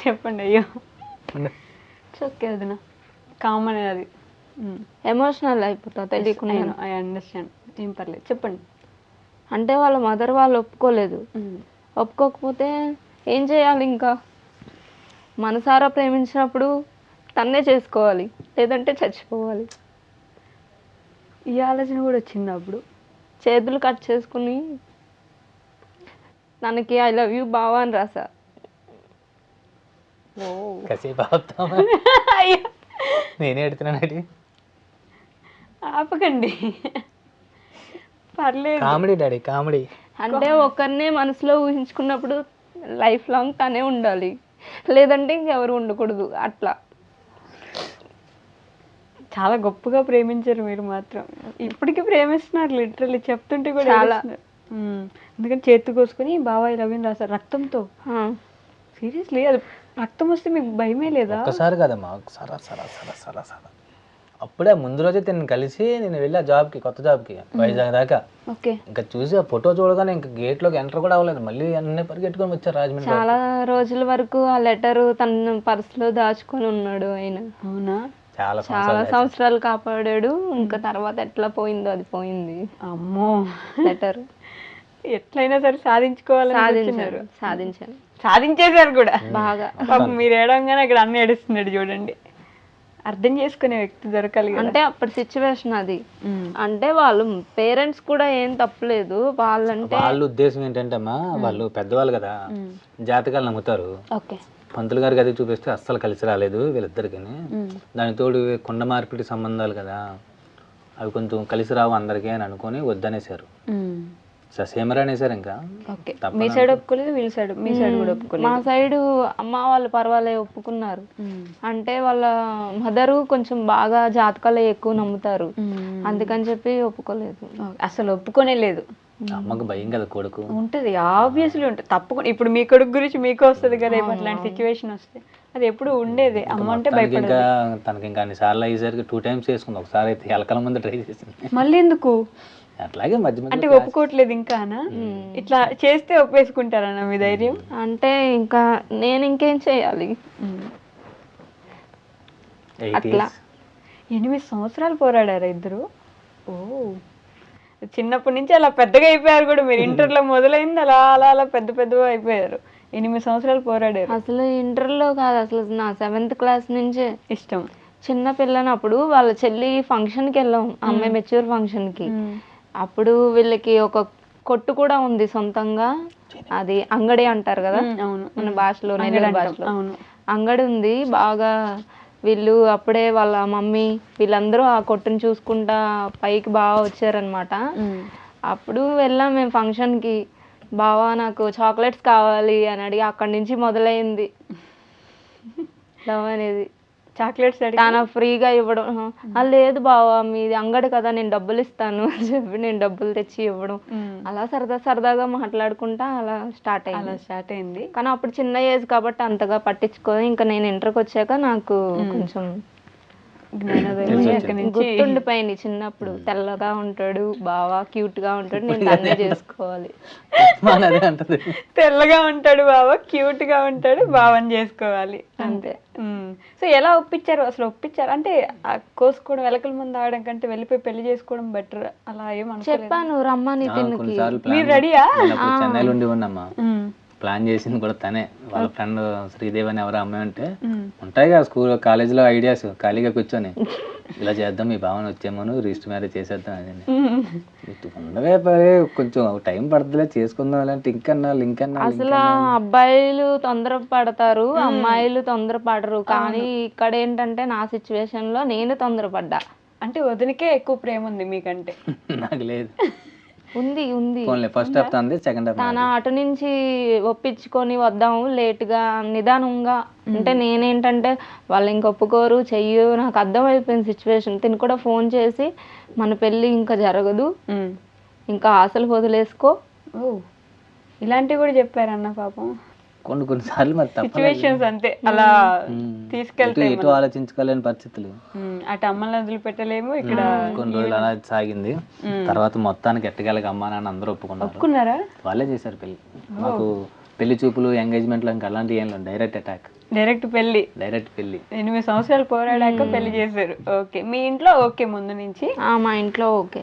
చెప్పండి. అయ్యో ఓకే వదిన, కామన్ అది. ఎమోషనల్ అయిపోతా తెలియకుండా. ఐ అండర్స్టాండ్, ఏం పర్లేదు చెప్పండి. అంటే వాళ్ళ మదర్ వాళ్ళు ఒప్పుకోలేదు. ఒప్పుకోకపోతే ఏం చేయాలి, ఇంకా మనసారా ప్రేమించినప్పుడు తన్నే చేసుకోవాలి, లేదంటే చచ్చిపోవాలి. ఈ ఆలోచన కూడా వచ్చింది అప్పుడు. చేతులు కట్ చేసుకుని తనకి ఐ లవ్ యూ బావా అని రాసా. నేనే ఎడుతున్నాను. ఆపకండి, పర్లేదు. Comedy daddy, comedy. అంటే ఒకరినే మనసులో ఊహించుకున్నప్పుడు లైఫ్ లాంగ్ తనే ఉండాలి, లేదంటే ఇంకెవరు ఉండకూడదు. అట్లా చాలా గొప్పగా ప్రేమించారు మీరు మాత్రం. ఇప్పటికీ ప్రేమిస్తున్నారు లిటరల్లీ, చెప్తుంటే కూడా చాలా. ఎందుకంటే చేతి కోసుకొని బాబాయ్ రవిని రాశారు రక్తంతో. సీరియస్లీ, అది రక్తం వస్తే మీకు భయమే లేదా? ఒక్కసారి కదమ్మా, సరా అప్పుడే ముందు రోజే తిని కలిసి నేను వెళ్ళా జాబ్కి, కొత్త జాబ్కి వైజాగ్ దాకా. ఓకే, ఇంకా చూసి ఆ ఫోటో చూడగానే ఇంకా గేట్లోకి ఎంటర్ కూడా అవ్వలేదు, మళ్ళీ అన్నీ పరిగెట్టుకొని వచ్చారు రాజమండ్రి. చాలా రోజుల వరకు ఆ లెటర్ తన పర్సులో దాచుకొని ఉన్నాడు ఆయన. అవునా? చాలా సంవత్సరాలు కాపాడాడు. ఇంకా తర్వాత ఎట్లా పోయిందో అది పోయింది. అమ్మో, లెటర్ ఎట్లయినా సరే సాధించుకోవాలని సాధించేశారు కూడా బాగా. మీరు ఏడంగానే అక్కడ అన్ని ఏడుస్తున్నాడు చూడండి. అర్థం చేసుకునే వ్యక్తి దొరకాలి. అంటే అప్పటి సిచ్యువేషన్ అది. అంటే వాళ్ళు పేరెంట్స్ కూడా ఏం తప్పలేదు. వాళ్ళ ఉద్దేశం ఏంటంటే అమ్మా, వాళ్ళు పెద్దవాళ్ళు కదా, జాతకాలు నమ్ముతారు. ఓకే, పంతులు గారికి అది చూపిస్తే అస్సలు కలిసి రాలేదు వీళ్ళిద్దరికి. దాని తోడు కొండ మార్పిడి సంబంధాలు కదా, అవి కొంచెం కలిసి రావు అందరికీ అని అనుకొని వద్దనేసారు. ససేమరా అనేసారు. ఇంకా మీ సైడ్ ఒప్పుకోలేదు, వీళ్ళ సైడ్, మీ సైడ్ కూడా ఒప్పుకోలేదు. మా సైడ్ అమ్మ వాళ్ళు పర్వాలే ఒప్పుకున్నారు. అంటే వాళ్ళ మదరు కొంచెం బాగా జాతకాలు ఎక్కువ నమ్ముతారు, అందుకని చెప్పి ఒప్పుకోలేదు. అసలు ఒప్పుకోనే లేదు. అమ్మకు భయం కదా, కొడుకు ఉంటది, ఆబ్వియస్లీ ఉంటుంది తప్పకుండా. ఇప్పుడు మీ కొడుకు గురించి మీకు వస్తుంది కదా, అట్లాంటి సిచ్యువేషన్ వస్తే అది ఎప్పుడు ఉండేది. అమ్మ అంటే భయపడేది. తనకి ఇంకా అన్నిసార్లు అయ్యేసరికి 2 times చేసుకుంది. ఒకసారి అయితే ఎలకల ముందు ట్రై చేసింది. మళ్ళీ ఎందుకు? అట్లాగే మధ్య అంటే ఒప్పుకోవట్లేదు ఇంకా. ఇట్లా చేస్తే ఒప్పేసుకుంటారన్న మీ ధైర్యం? అంటే ఇంకా నేను ఇంకేం చేయాలి. అట్లా 8 సంవత్సరాలు పోరాడారు ఇద్దరు. ఓ, చిన్నప్పటి నుంచి అలా పెద్దగా అయిపోయారు కూడా. మీరు ఇంటర్లో మొదలైంది అలా అలా అలా పెద్దగా అయిపోయారు. 8 సంవత్సరాలు పోరాడారు. అసలు ఇంటర్లో కాదు, అసలు నా 7th క్లాస్ నుంచే ఇష్టం. చిన్న పిల్లనప్పుడు వాళ్ళ చెల్లి ఫంక్షన్కి వెళ్ళాం, అమ్మాయి మెచ్యూర్ ఫంక్షన్కి. అప్పుడు వీళ్ళకి ఒక కొట్టు కూడా ఉంది సొంతంగా, అది అంగడి అంటారు కదా మన భాషలో, నెల్లూరు భాషలో. అంగడి ఉంది బాగా. వీళ్ళు అప్పుడే వాళ్ళ మమ్మీ వీళ్ళందరూ ఆ కొట్టుని చూసుకుంటా పైకి బాగా వచ్చారనమాట. అప్పుడు వెళ్ళాం మేము ఫంక్షన్కి. బావా నాకు చాక్లెట్స్ కావాలి అని అడిగి అక్కడి నుంచి మొదలైంది లవ్ అనేది. చాక్లెట్స్ తన ఫ్రీగా ఇవ్వడం, లేదు బావా మీది అంగడి కదా నేను డబ్బులు ఇస్తాను అని చెప్పి నేను డబ్బులు తెచ్చి ఇవ్వడం, అలా సరదాగా మాట్లాడుకుంటా అలా స్టార్ట్ అయింది. కానీ అప్పుడు చిన్న ఏజ్ కాబట్టి అంతగా పట్టించుకొని ఇంకా నేను ఇంటర్కి వచ్చాక నాకు కొంచెం గుర్తుండిపోయింది. చిన్నప్పుడు తెల్లగా ఉంటాడు బావా, క్యూట్ గా ఉంటాడు, నేను దాన్నే చేసుకోవాలి. తెల్లగా ఉంటాడు బావ, క్యూట్ గా ఉంటాడు, బావని చేసుకోవాలి అంతే. సో ఎలా ఒప్పించారు అసలు? ఒప్పించారు అంటే కోసుకోవడం, వెలకల ముందు ఆడడం కంటే వెళ్ళిపోయి పెళ్లి చేసుకోవడం బెటర్ అలా ఏమన్నా చెప్పాను రమ్మని. మీరు రెడీయా? చెన్నైలో ఉండి ఉన్నమ్మా, ప్లాన్ చేసింది కూడా తనే. వాళ్ళ ఫ్రెండ్ శ్రీదేవి అని ఎవరో అమ్మాయి ఉంటే ఉంటాయి కదా స్కూల్ కాలేజీలో ఐడియాస్, ఖాళీగా కూర్చొని ఇలా చేద్దాం మీ భావన వచ్చేమను రిజిస్టర్ మ్యారేజ్ చేసేద్దాం అని. ఉండవే పరే కొంచెం టైం పడుతుందిలే చేసుకుందాం అంటే ఇంకన్నా అసలు అబ్బాయిలు తొందర పడతారు, అమ్మాయిలు తొందర పడరు. కానీ ఇక్కడ ఏంటంటే నా సిచ్యువేషన్ లో నేను తొందరపడ్డా. అంటే వదినకే ఎక్కువ ప్రేమ ఉంది మీకంటే? నాకు లేదు. ఉంది ఫస్ట్ హాఫ్ తంది, సెకండ్ హాఫ్ తన అటు నుంచి ఒప్పించుకొని వద్దాము లేట్గా నిదానంగా. అంటే నేనేంటంటే వాళ్ళు ఇంక ఒప్పుకోరు చెయ్యు, నాకు అర్థమైపోయింది సిచ్యువేషన్. తిని కూడా ఫోన్ చేసి మన పెళ్ళి ఇంకా జరగదు, ఇంకా ఆశలు వదిలేసుకో, ఇలాంటివి కూడా చెప్పారన్న పాపం. కొన్నిసార్లు మరి సిచ్యువేషన్స్ అంతే అలా తీసుకెళ్తే ఎటు ఆలోచించుకోలేని పరిస్థితులు. అటు అమ్మల్ని వదిలిపెట్టలేము, ఇక్కడ కొన్ని రోజులు అలా సాగింది. తర్వాత మొత్తానికి ఎట్టగలగా అమ్మా నాన్న అందరూ ఒప్పుకున్నారా? వాళ్ళే చేశారు పెళ్లి. మాకు పెళ్లి చూపులు, ఎంగేజ్మెంట్లు ఇంకా అలాంటివి ఏం లేదు, డైరెక్ట్ పెళ్లి. 8 సంవత్సరాలు పోరాడాక పెళ్లి చేశారు. ఓకే, మీ ఇంట్లో ఓకే ముందు నుంచి? మా ఇంట్లో ఓకే.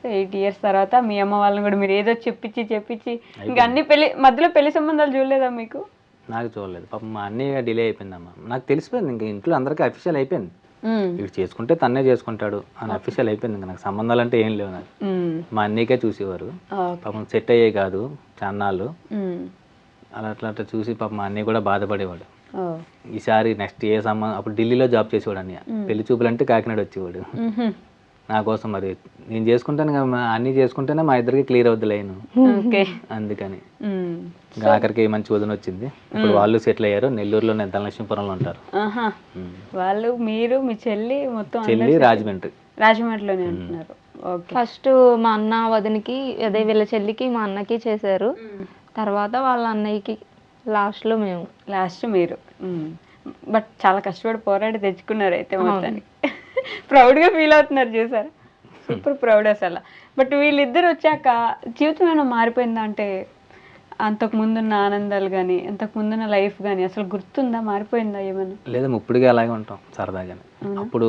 8 years తర్వాత మీ అమ్మ వాళ్ళని కూడా మీరు ఏదో చెప్పించి ఇంకా అన్ని మధ్యలో పెళ్లి సంబంధాలు చూడలేదా మీకు? నాకు చూడలేదు పాపం, మా అన్నయ్య డిలే అయిపోయిందమ్మా. నాకు తెలిసిపోయింది ఇంకా ఇంట్లో అందరికీ అఫీషియల్ అయిపోయింది, ఇవి చేసుకుంటే తన్నే చేసుకుంటాడు అని అఫీషియల్ అయిపోయింది. ఇంకా నాకు సంబంధాలు అంటే ఏం లేవు నాకు. మా అన్నయ్యకే చూసేవారు పాపం, సెట్ అయ్యే కాదు చాన్నాళ్ళు. అట్లా చూసి పాపం మా అన్నయ్య కూడా బాధపడేవాడు. ఈసారి నెక్స్ట్ ఏ సంబంధం, అప్పుడు ఢిల్లీలో జాబ్ చేసేవాడు అన్నయ్య. పెళ్లి చూపులు అంటే కాకినాడ వచ్చేవాడు నా కోసం. మరి నేను చేసుకుంటాను కదా, అన్ని చేసుకుంటేనే మా ఇద్దరికి క్లియర్ అవుద్ది లైన్, అందుకని ఆఖరికి మంచి వదిన వచ్చింది. ఇప్పుడు వాళ్ళు సెటిల్ అయ్యారు నెల్లూరులో, ధనలక్ష్మీపురంలో ఉంటారు వాళ్ళు. మీరు మీ చెల్లి మొత్తం రాజమండ్రిలోనే ఉంటున్నారు. ఫస్ట్ మా అన్న వదినికి, అదే వీళ్ళ చెల్లికి మా అన్నకి చేశారు, తర్వాత వాళ్ళ అన్నయ్యకి, లాస్ట్ మీరు. బట్ చాలా కష్టపడి పోరాడి తెచ్చుకున్నారు అయితే మొత్తానికి. ప్రౌడ్గా ఫీల్ అవుతున్నారు చూసారా? సూపర్ ప్రౌడ్ అసలు. బట్ వీళ్ళిద్దరు వచ్చాక జీవితం ఏమైనా మారిపోయిందా? అంటే అంతకు ముందున్న ఆనందాలు కానీ, అంతకు ముందున్న లైఫ్ కానీ అసలు గుర్తుందా? మారిపోయిందా ఏమైనా? లేదా ఇప్పటికే అలాగే ఉంటాం సరదాగానే. అప్పుడు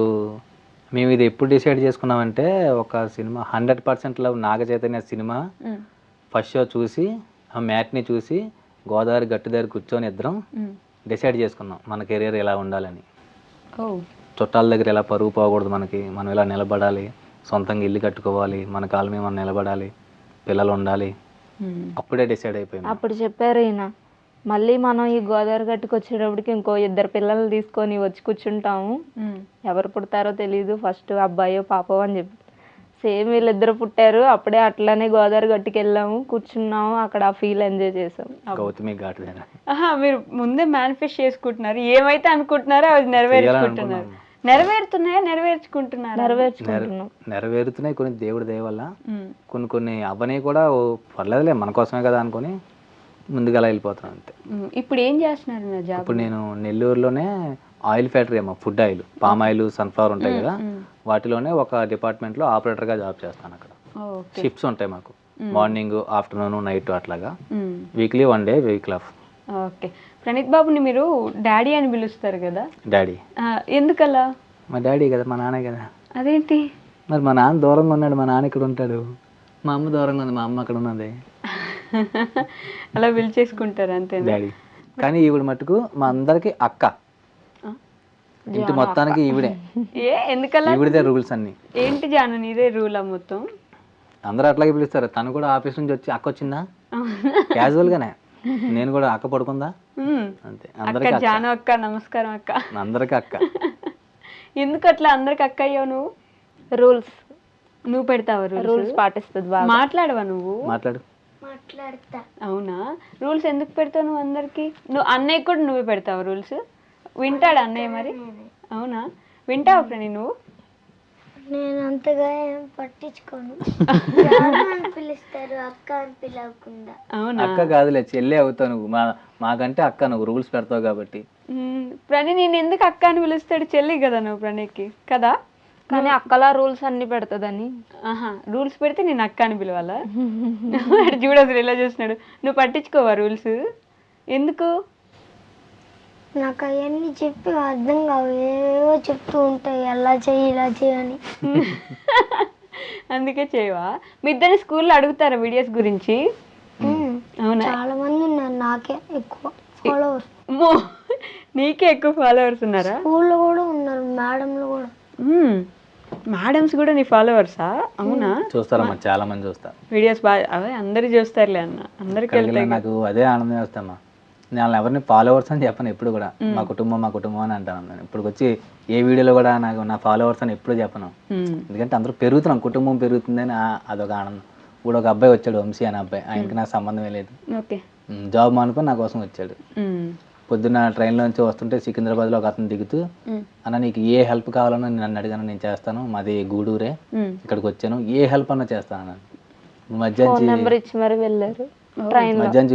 మేము ఇది ఎప్పుడు డిసైడ్ చేసుకున్నామంటే, ఒక cinema 100% love Naga Chaitanya cinema first show చూసి, ఆ మ్యాట్ని చూసి గోదావరి గట్టు దగ్గర కూర్చొని ఇద్దరం డిసైడ్ చేసుకున్నాం మన కెరీర్ ఎలా ఉండాలని. చుట్టాల దగ్గర ఎలా పరుగు పోకూడదు, మనం ఇలా నిలబడాలి, సొంతంగా ఇల్లు కట్టుకోవాలి, మన కాళ్ళ మీద మనం నిలబడాలి, పిల్లలు ఉండాలి. అప్పుడే డిసైడ్ అయిపోయింది. అప్పుడు చెప్పారు ఈయన, మళ్ళీ మనం ఈ గోదావరి గట్టుకు వచ్చేటప్పటికి ఇంకో 2 పిల్లలు తీసుకొని వచ్చి కూర్చుంటాము, ఎవరు పుడతారో తెలియదు, ఫస్ట్ అబ్బాయో పాపో అని చెప్పి. సేమ్ వీళ్ళిద్దరు పుట్టారు. అప్పుడే అట్లానే గోదావరి గట్టుకు వెళ్ళాము, కూర్చున్నాము, అక్కడ ఆ ఫీల్ ఎంజాయ్ చేసాము. గౌతమి ఘాట్ మీరు ముందే మేనిఫెస్ట్ చేసుకుంటున్నారు, ఏమైతే అనుకుంటున్నారో అది నెరవేర్చుకుంటున్నారు. నెరవేరుతున్నాయి కొన్ని దేవుడి దయ వల్ల. కొన్ని అవ్వని కూడా పర్లేదులే మన కోసమే కదా అనుకుని ముందుగా అలా వెళ్ళిపోతున్నాను అంతే. ఇప్పుడు ఏం చేస్తున్నారు? ఇప్పుడు నేను నెల్లూరులోనే ఆయిల్ ఫ్యాక్టరీ అమ్మా, food oil, palm oil, sunflower ఉంటాయి కదా, వాటిలోనే ఒక డిపార్ట్మెంట్లో ఆపరేటర్గా జాబ్ చేస్తాను. అక్కడ షిఫ్ట్స్ ఉంటాయి మాకు, మార్నింగ్, ఆఫ్టర్నూన్, నైట్ అట్లాగా. Weekly 1 day week off. Okay, Praneeth బాబుని మీరు డాడీ అని పిలుస్తారు కదా? డాడీ ఎందుకలా? మా డాడీ కదా, మా నాన్న కదా. అదేంటి మరి? మా నాన్న దూరంగా ఉన్నాడు, మా నాన్న ఇక్కడ ఉంటాడు, మా అమ్మ దూరంగా ఉంది, మా అమ్మ అక్కడ ఉన్నది. అలా పిలిచేసుకుంటారు అంతే డాడీ. కానీ ఈవిడ మటుకు మా అందరికి అక్క, ఇంటి మొత్తానికి ఈవిడే. ఎందుకలా? ఈవిడే రూల్స్ అన్ని. ఏంటి జాను నీదే రూలా మొత్తం? అందరూ అట్లాగే పిలుస్తారు. తను కూడా ఆఫీస్ నుంచి వచ్చి అక్క వచ్చిందా క్యాజువల్ గానే, నేను కూడా అక్క పడుకుందా అంతే. అందరికి జాను అక్క, నమస్కారం అక్క, అందరికి అక్క. ఎందుకు అట్లా అందరికి అక్క అయ్యావు నువ్వు? రూల్స్ నువ్వు పెడతావు, రూల్స్ పాటిస్తుంది. మాట్లాడవా నువ్వు? మాట్లాడు. మాట్లాడతా. అవునా? రూల్స్ ఎందుకు పెడతావు నువ్వు అందరికి? నువ్వు అన్నయ్య కూడా నువ్వే పెడతావు రూల్స్? వింటాడు అన్నయ్య మరి? అవునా? వింటావు ఫ్రెండ్ నువ్వు? నేను అంతగా ఏం పట్టించుకోను. జాను అని పిలుస్తారు, అక్క అని పిలవకుండా. అవునా? అక్క కాదులే, చెల్లి అవుతావు నువ్వు. మాకంటే అక్క, నువ్వు రూల్స్ పెడతావు కాబట్టి. ప్రణయ్ నేను ఎందుకు అక్క అని పిలుస్తాడు? చెల్లి కదా నువ్వు ప్రణయ్కి కదా. కానీ అక్కలా రూల్స్ అన్ని పెడతదని. ఆహా, రూల్స్ పెడితే నేను అక్క అని పిలవాలా? చూడదు ఎలా చూస్తున్నాడు. నువ్వు పట్టించుకోవా రూల్స్? ఎందుకు? నాకు అవన్నీ చెప్పి అర్థం కావు, ఏవో చెప్తూ ఉంటాయి, అలా చెయ్యి ఇలా చేయని. అందుకే చేయవా? మీ ఇద్దరిని స్కూల్లో అడుగుతారా వీడియోస్ గురించి? అవునా? చాలా మంది ఉన్నారు నాకే ఎక్కువ ఫాలోవర్స్. అమ్మో, నీకే ఎక్కువ ఫాలోవర్స్ ఉన్నారా? స్కూల్లో కూడా ఉన్నారు, మేడంలు కూడా. మేడమ్స్ కూడా నీ ఫాలోవర్సా? అవునా? చూస్తారమ్మా, చాలా మంది చూస్తారు వీడియోస్ బాగా. అవే అందరు చూస్తారులే అన్న, అందరికి వెళ్తాయి. నాకు అదే ఆనందం వేస్తామా. నేను ఎవరిని ఫాలోవర్స్ అని చెప్పను ఎప్పుడు కూడా. మా కుటుంబం అని అంటాను నేను. ఇప్పుడు వచ్చి ఏ వీడియోలో కూడా నాకు నా ఫాలోవర్స్ అని ఎప్పుడు చెప్పను. ఎందుకంటే అందరూ పెరుగుతున్నాం, కుటుంబం పెరుగుతుందని అదొక ఆనందం. ఇప్పుడు ఒక అబ్బాయి వచ్చాడు, వంశీ అనే అబ్బాయి. ఆయనకి నాకు సంబంధమే లేదు. జాబ్ మానుకొని నా కోసం వచ్చాడు. పొద్దున్న ట్రైన్లో నుంచి వస్తుంటే సికింద్రాబాద్లో ఒక అతను దిగుతూ, అన్న నీకు ఏ హెల్ప్ కావాలన్నా నన్ను అడిగాను, నేను చేస్తాను, మాది గూడూరే, ఇక్కడికి వచ్చాను, ఏ హెల్ప్ అన్నా చేస్తాను. మధ్యాహ్నం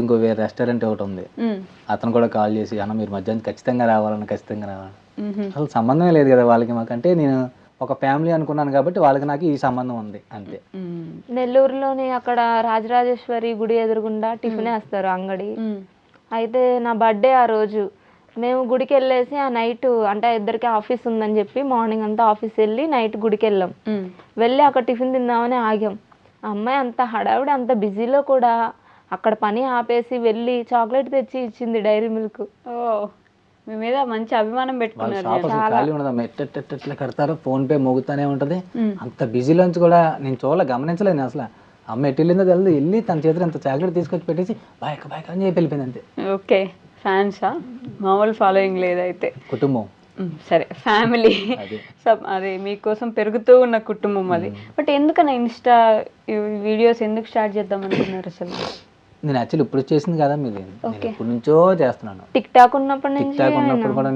ఇంకో వేరే రెస్టారెంట్ ఒకటి ఉంది, అతను కూడా కాల్ చేసి అన్న మీరు మధ్యాహ్నం ఖచ్చితంగా రావాలని, ఖచ్చితంగా రావాలి. అసలు సంబంధమే లేదు కదా వాళ్ళకి మాకంటే. నేను ఒక ఫ్యామిలీ అనుకున్నాను కాబట్టి వాళ్ళకి నాకు ఈ సంబంధం ఉంది అంతే. నెల్లూరులోని అక్కడ రాజరాజేశ్వరి గుడి ఎదురుగుండా టిఫిన్ వేస్తారు అంగడి. అయితే నా బర్త్డే ఆ రోజు మేము గుడికి వెళ్ళేసి ఆ నైట్, అంటే ఇద్దరికి ఆఫీస్ ఉందని చెప్పి మార్నింగ్ అంతా ఆఫీస్ వెళ్ళి నైట్ గుడికి వెళ్ళాం. వెళ్ళి అక్కడ టిఫిన్ తిందామని ఆగాం. ఆ అమ్మాయి అంత హడావిడి, అంత బిజీలో కూడా అక్కడ పని ఆపేసి వెళ్ళి చాక్లెట్ తెచ్చి ఇచ్చింది, డైరీ మిల్క్. ఓ, మీ మీద మంచి అభిమానం పెట్టుకున్నారు. ఖాళీ ఉండదు, ఎట్లా కడతారో, ఫోన్ పే మోగుతానే ఉంటది. అంత బిజీలోంచి కూడా నేను గమనించలేదు అసలు. అమ్మ ఎటు వెళ్ళిందో తెలియదు, వెళ్ళి తన చేతిలో అంత చాక్లెట్ తీసుకొచ్చి పెట్టేసి బాయ్ అని చెప్పి వెళ్ళిపోయింది అంతే. ఓకే, ఫ్యాన్సా? మామూలు ఫాలోయింగ్ లేదైతే. కుటుంబం సరే, ఫ్యామిలీ అదే మీకోసం పెరుగుతూ ఉన్న కుటుంబం అది. బట్ ఎందుకన్నా ఇన్స్టా వీడియోస్ ఎందుకు స్టార్ట్ చేద్దాం అనుకున్నారు అసలు? నేను యాక్చువల్లీ ఇప్పుడు చేసింది కదా మీది, ఇప్పటి నుంచో చేస్తున్నాను. టిక్ టాక్ ఉన్నప్పుడు కూడా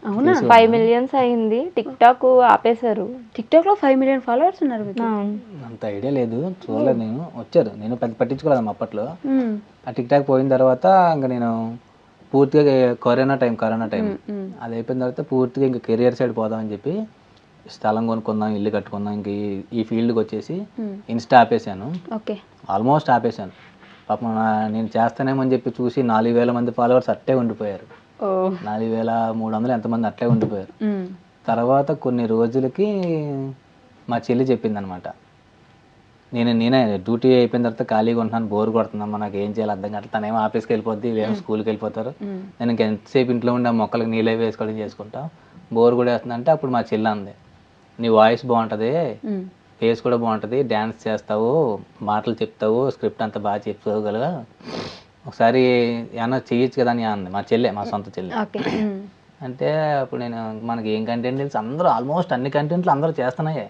అవునా? 5 million అయింది. టిక్ టాక్ ఆపేశారు. టిక్ టాక్ లో 5 million ఫాలోవర్స్ ఉన్నారు. అంత ఐడియా లేదు, చూడలేదు నేను. వచ్చారు, నేను పెద్ద పట్టించుకోలేదు అప్పట్లో. ఆ టిక్ టాక్ పోయిన తర్వాత ఇంకా నేను పూర్తిగా కరోనా టైం అది అయిపోయిన తర్వాత పూర్తిగా ఇంకా కెరియర్ సైడ్ పోదామని చెప్పి స్థలం కొనుక్కుందాం, ఇల్లు కట్టుకుందాం, ఇంక ఈ ఫీల్డ్కి వచ్చేసి ఇన్స్టా ఆపేసాను. ఆల్మోస్ట్ ఆపేసాను. పాపం నేను చేస్తానేమో అని చెప్పి చూసి 4,000 మంది ఫాలోవర్స్ అట్టే ఉండిపోయారు. 4,300 ఎంతమంది అట్లే ఉండిపోయారు. తర్వాత కొన్ని రోజులకి మా చెల్లి చెప్పింది అనమాట, నేనే డ్యూటీ అయిపోయిన తర్వాత ఖాళీగా ఉంటున్నాను, బోర్ కొడుతుందమ్మా, నాకు ఏం చేయాలి అర్థం కాదు. తనేమో ఆఫీస్కి వెళ్ళిపోద్ది, వీళ్ళేమో స్కూల్కి వెళ్ళిపోతారు, నేను ఇంక ఎంతసేపు ఇంట్లో ఉండి ఆ మొక్కలకు నీళ్ళే వేసుకోవడం చేసుకుంటాం, బోర్ కూడా వేస్తుందంటే అప్పుడు మా చెల్లి అంది, నీ వాయిస్ బాగుంటుంది, ఫేస్ కూడా బాగుంటుంది, డ్యాన్స్ చేస్తావు, మాటలు చెప్తావు, స్క్రిప్ట్ అంతా బాగా చెప్పుకోగలగా, ఒకసారి ఏమన్నా చేయొచ్చు కదా అని అంది. మా చెల్లె, మా సొంత చెల్లె. అంటే అప్పుడు నేను, మనకి ఏం కంటెంట్ తెలుసు, అందరూ ఆల్మోస్ట్ అన్ని కంటెంట్లు అందరూ చేస్తున్నాయే,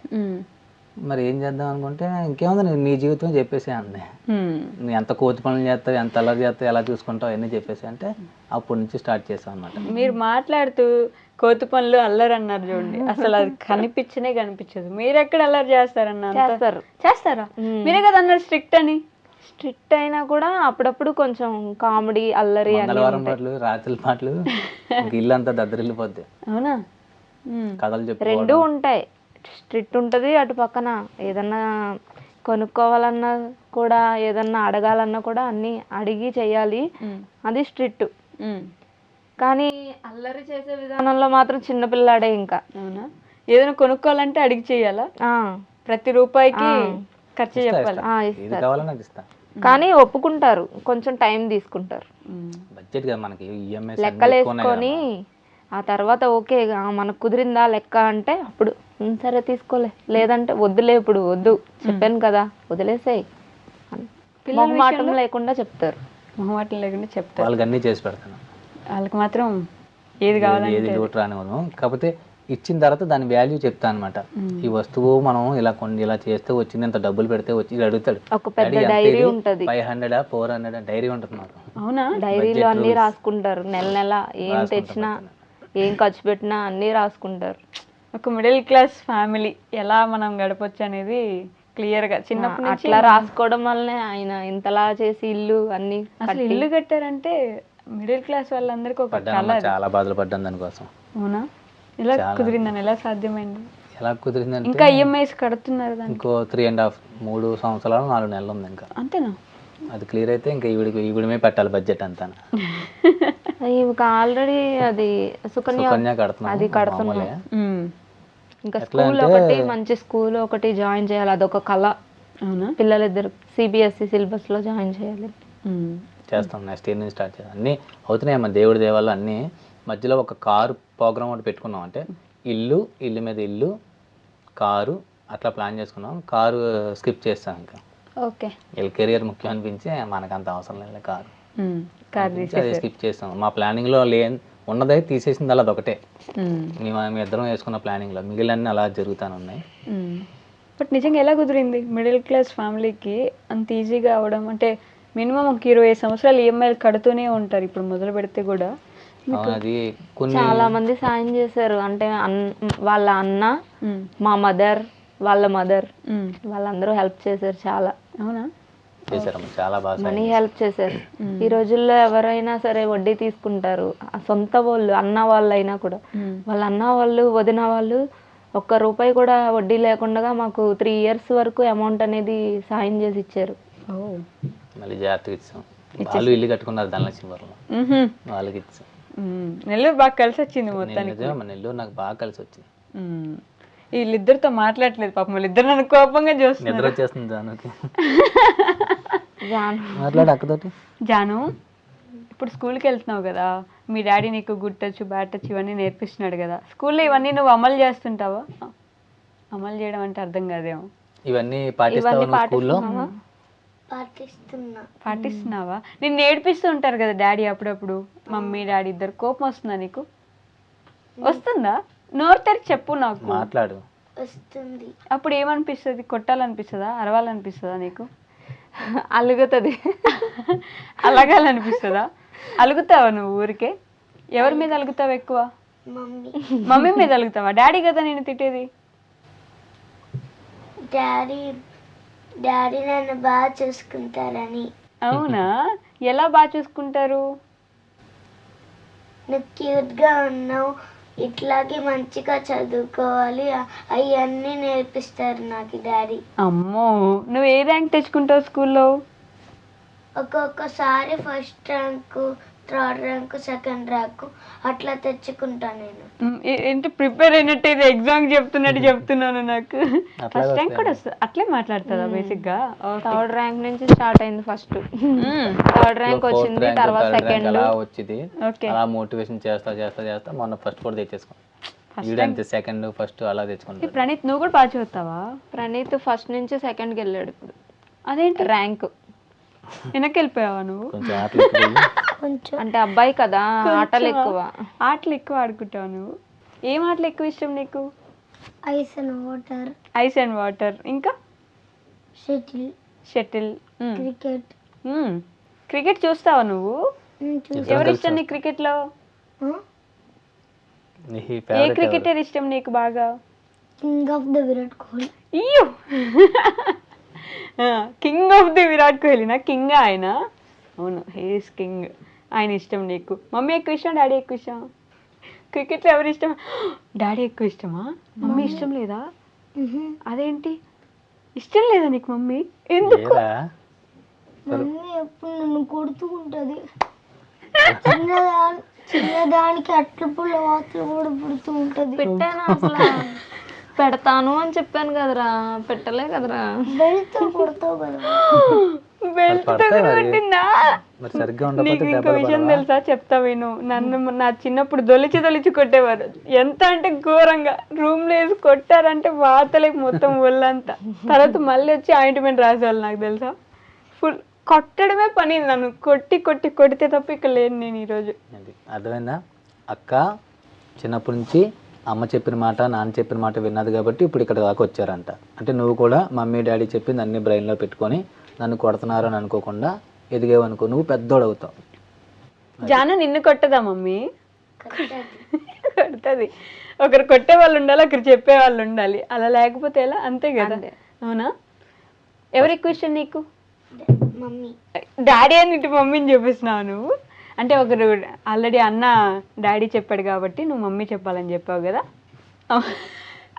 మరి ఏం చేద్దాం అనుకుంటే ఇంకేముంది, నేను నీ జీవితం చెప్పేసి అంది. నువ్వు ఎంత కోతి పనులు చేస్తావు, ఎంత అల్లరి చేస్తావు, ఎలా చూసుకుంటావు అన్నీ చెప్పేసి అంటే అప్పటి నుంచి స్టార్ట్ చేసాం అన్నమాట. మీరు మాట్లాడుతూ కోతి పనులు అల్లరి అన్నారు చూడండి, అసలు అది కనిపించదు. మీరు ఎక్కడ అల్లరి చేస్తారా? మీరే కదా అన్నారు స్ట్రిక్ట్ అని. స్ట్రిక్ట్ అయినా కూడా అప్పుడప్పుడు కొంచెం కామెడీ, అల్లరి, పాటలు, రాత్రి పాటలు, ఇల్లు అంతా దద్దరిల్లిపోద్ది. అవునా? కథలు చెప్పి రెండూ ఉంటాయి. స్ట్రిక్ట్ ఉంటుంది, అటు పక్కన ఏదన్నా కొనుక్కోవాలన్నా కూడా, ఏదన్నా అడగాలన్నా కూడా అన్ని అడిగి చెయ్యాలి, అది స్ట్రిక్ట్. కానీ అల్లరి చేసే విధానంలో మాత్రం చిన్నపిల్లాడే ఇంకా. అవునా? ఏదైనా కొనుక్కోవాలంటే అడిగి చెయ్యాలా? ప్రతి రూపాయికి ఖర్చు చెప్పాలి. కానీ ఒప్పుకుంటారు, కొంచెం టైం తీసుకుంటారు, లెక్కలు వేసుకొని ఆ తర్వాత ఓకే మనకు కుదిరిందా లెక్క అంటే అప్పుడు సరే తీసుకోలే, లేదంటే వద్దులే, ఇప్పుడు వద్దు చెప్పాను కదా వదిలేసాయి, మొహమాటం లేకుండా చెప్తారు. వాళ్ళకి అన్నీ చేసి పెడతాను, వాళ్ళకి మాత్రం ఏది కావాలంటే లోటు రానివ్వను. కాకపోతే ఇచ్చిన తర్వాత దాని వాల్యూ చెప్తాను అనమాట. ఈ వస్తువు మనం ఇలా చేస్తే వచ్చింది, ఇంత డబ్బులు పెడితే వచ్చి అడుగుతాడు. ఒక పెద్ద డైరీ ఉంటది, 500 400 డైరీ ఉంటుంది మాకు. అవునా? డైరీలో అన్ని రాసుకుంటారు, నెల నెల ఏం తెచ్చినా ఏం ఖర్చు పెట్టినా అన్ని రాసుకుంటారు. ఒక మిడిల్ క్లాస్ ఫ్యామిలీ ఎలా మనం గడపొచ్చు అనేది క్లియర్ గా చిన్నప్పటి నుంచి అట్లా రాసుకోవడం వల్లనే ఆయన ఇంతలా చేసి ఇల్లు అన్ని అసలు ఇల్లు కట్టారంటే మిడిల్ క్లాస్ వాళ్ళందరికీ ఒక కళ. చాలా బాధలు పడ్డాను దానికోసం. అవునా? ఎలా కుదిరిందని, ఎలా సాధ్యమైంది? ఎలా కుదిరిందంటే ఇంకా ఈఎంఐస్ కడుతున్నారు దానికి? ఇంకో 3 సంవత్సరాలు 4 నెలలు ఉంది ఇంకా. అంతేనా? అది క్లియర్ అయితే ఇంకా ఈవిడమే పెట్టాలి బడ్జెట్ అంతా. ఇంకా ఆల్రెడీ అది సుకన్య కడుతున్నాను, అది కడుతున్నాం. మామూలే. ఇంకా స్కూల్ ఒకటి, మంచి స్కూల్ ఒకటి జాయిన్ చేయాలి, అదొక కళ. అవునా? పిల్లలిద్దరు సిబిఎస్ఈ సిలబస్ లో జాయిన్ చేయాలి. చేస్తాం, నెక్స్ట్ ఇయర్ నుంచి స్టార్ట్ చేస్తాం. అన్నీ అవుతున్నాయమ్మా దేవుడి దేవాళ్ళు అన్నీ. మధ్యలో ఒక కారు ప్రోగ్రామ్ ఒకటి పెట్టుకున్నాం, అంటే ఇల్లు మీద ఇల్లు, కారు అట్లా ప్లాన్ చేసుకున్నాం. కారు స్కిప్ చేస్తాం, ఇంకా ఓకే వీళ్ళ కెరియర్ ముఖ్యం అనిపించి మనకు అంత అవసరం లేదు కారు కార్ అది స్కిప్ చేస్తాం. మా ప్లానింగ్లో ఉన్నదే తీసేసింది అలా అదొకటే మేము ఇద్దరం వేసుకున్న ప్లానింగ్లో, మిగిలిన అలా జరుగుతానే ఉన్నాయి. బట్ నిజంగా ఎలా కుదిరింది మిడిల్ క్లాస్ ఫ్యామిలీకి అంత ఈజీగా అవడం? అంటే మినిమం ఒక 20 సంవత్సరాలు ఈఎంఐలు కడుతూనే ఉంటారు ఇప్పుడు మొదలు పెడితే కూడా. అది కొన్ని చాలా మంది సాయం చేశారు, అంటే వాళ్ళ అన్న, మా మదర్, వాళ్ళ మదర్, వాళ్ళందరూ హెల్ప్ చేశారు చాలా. అవునా? చేశారమ్మా, చాలా బాగా మనీ హెల్ప్ చేశారు. ఈ రోజుల్లో ఎవరైనా సరే వడ్డీ తీసుకుంటారు, సొంత వాళ్ళు అన్న వాళ్ళు అయినా కూడా. వాళ్ళ అన్న వాళ్ళు, వదిన వాళ్ళు ₹1 కూడా వడ్డీ లేకుండా మాకు 3 years వరకు అమౌంట్ అనేది సాయం చేసి ఇచ్చారు. మళ్ళీ జాగ్రత్తగా ఇచ్చాం. వాళ్ళు ఇల్లు కట్టుకున్నారు ధనలక్ష్మీపురంలో, వాళ్ళకి ఇచ్చాం. నెల్లూరు బాగా కలిసి వచ్చింది మొత్తానికి. నెల్లూరు నాకు బాగా కలిసి వచ్చింది. వీళ్ళిద్దరితో మాట్లాడలేదు పాపం, వాళ్ళిద్దరు నన్ను కోపంగా చూస్తున్నారు. నిద్ర వచ్చేస్తుంది జానుకి. మాట్లాడు అక్కతోటి. జాను, ఇప్పుడు స్కూల్కి వెళ్తున్నావు కదా, మీ డాడీ నీకు గుడ్ టచ్ బ్యాడ్ టచ్ ఇవన్నీ నేర్పిస్తున్నాడు కదా, స్కూల్లో ఇవన్నీ నువ్వు అమలు చేస్తుంటావా? అమలు చేయడం అంటే అర్థం కాదేమో. ఇవన్నీ పాటిస్తావా స్కూల్లో? పాటిస్తున్నావా? నేను నేర్పిస్తూ ఉంటారు కదా డాడీ అప్పుడప్పుడు, మమ్మీ డాడీ ఇద్దరు. కోపం వస్తుందా నీకు? వస్తుందా? నోరు తెరిచి చెప్పు నాకు. మాట్లాడు. వస్తుంది. అప్పుడు ఏమనిపిస్తుంది? కొట్టాలనిపిస్తుందా, అరవాలనిపిస్తుందా నీకు? అలుగుతుంది. అలగాలనిపిస్తుందా? అలుగుతావా నువ్వు ఊరికే? ఎవరి మీద అలుగుతావు ఎక్కువ? మమ్మీ మీద అలుగుతావా? డాడీ కదా నేను తిట్టేది. డాడీ నన్ను బాగా చూసుకుంటారని. అవునా? ఎలా బాగా చూసుకుంటారు? నువ్వు క్యూట్గా ఉన్నావు, ఇట్లాగే మంచిగా చదువుకోవాలి, అవన్నీ నేర్పిస్తారు నాకు డాడీ. అమ్మో, నువ్వు ఏ ర్యాంక్ తెచ్చుకుంటావు స్కూల్లో? ఒక్కొక్కసారి first rank, third rank, second rank అట్లా తెచ్చుకుంటా నేను. ఏంటి ప్రిపేర్ అయినట్టు ఇది ఎగ్జామ్ చెప్తున్నాను నాకు. ఫస్ట్ ర్యాంక్ కూడా వస్తుంది. అట్లే మాట్లాడుతుందా బేసిక్ గా? థర్డ్ ర్యాంక్ నుంచి స్టార్ట్ అయింది. ఫస్ట్ థర్డ్ ర్యాంక్ వచ్చింది, తర్వాత సెకండ్ వచ్చింది. అలా మోటివేషన్ చేస్తా మొన్న ఫస్ట్ కూడా తెచ్చేసుకున్నాను. సెకండ్ ఫస్ట్ అలా తెచ్చుకున్నాను. ప్రణీత్, నువ్వు కూడా బాగా చదువుతావా? ప్రణీత్ ఫస్ట్ నుంచి సెకండ్కి వెళ్ళాడు. ఇప్పుడు అదేంటి ర్యాంక్ వెనక్కి వెళ్ళిపోయావా నువ్వు? కొంచెం అంటే అబ్బాయి కదా, ఆటలు ఎక్కువ ఆడుకుంటావు నువ్వు. ఏం ఆటలు ఎక్కువ ఇష్టం నీకు? ఐస్ అండ్ వాటర్, ఇంకా షటిల్, క్రికెట్ చూస్తావా నువ్వు? ఎవరు ఇష్టం నీకు క్రికెట్ లో? ఏ క్రికెటర్ ఇష్టం నీకు బాగా? King of the Virat Kohli. అయ్యో, king of the Virat Kohli నా కింగ్ ఆయన? అవును, హీస్ కింగ్. ఆయన ఇష్టం నీకు. మమ్మీ ఎక్కువ ఇష్టం, డాడీ ఎక్కువ ఇష్టం? క్రికెట్లో ఎవరు ఇష్టం? డాడీ ఎక్కువ ఇష్టమా? మమ్మీ ఇష్టం లేదా? అదేంటి ఇష్టం లేదా నీకు మమ్మీ? ఎందుకు? మమ్మీ ఎప్పుడు నన్ను కొడుతూ ఉంటుంది. చిన్నదానికి అట్ల పుల్ల వాతలు కూడా పుడుతూ ఉంటుంది. పెట్టాను అసలు, పెడతాను అని చెప్పాను కదరా, పెట్టలే కదరా. బెల్ట్తో కొడతావు కదా. నీకు ఇంకో విషయం తెలుసా? చెప్తా విను. నన్ను నా చిన్నప్పుడు దొలిచి కొట్టేవారు. ఎంత అంటే ఘోరంగా. రూమ్ లో వేసి కొట్టారంటే వాతలకి మొత్తం ఒళ్ళంతా. తర్వాత మళ్ళీ వచ్చి ఆయింట్మెంట్ రాసేవాళ్ళు నాకు తెలుసా. ఫుల్ కొట్టడమే పని. నన్ను కొడితే తప్ప ఇక్కడ లేను నేను ఈరోజు. అర్థమైందా అక్క? చిన్నప్పటి నుంచి అమ్మ చెప్పిన మాట నాన్న చెప్పిన మాట విన్నది కాబట్టి ఇప్పుడు ఇక్కడ దాకా వచ్చారంట. అంటే నువ్వు కూడా మమ్మీ డాడీ చెప్పింది అన్ని బ్రెయిన్లో పెట్టుకొని నన్ను కొడుతున్నారు అని అనుకోకుండా ఎదిగేవు అనుకో, నువ్వు పెద్దోడు అవుతావు. జాను నిన్ను కొట్టదా మమ్మీ? కొడుతుంది. ఒకరు కొట్టే వాళ్ళు ఉండాలి, ఒకరు చెప్పే వాళ్ళు ఉండాలి. అలా లేకపోతే ఎలా? అంతే కదా. అవునా? ఎవరు ఎక్కువ ఇష్టం నీకు? మమ్మీ. డాడీ అని ఇటు మమ్మీని చూపిస్తున్నావు నువ్వు. అంటే ఒకరు ఆల్రెడీ అన్న డాడీ చెప్పాడు కాబట్టి నువ్వు మమ్మీ చెప్పాలని చెప్పావు కదా.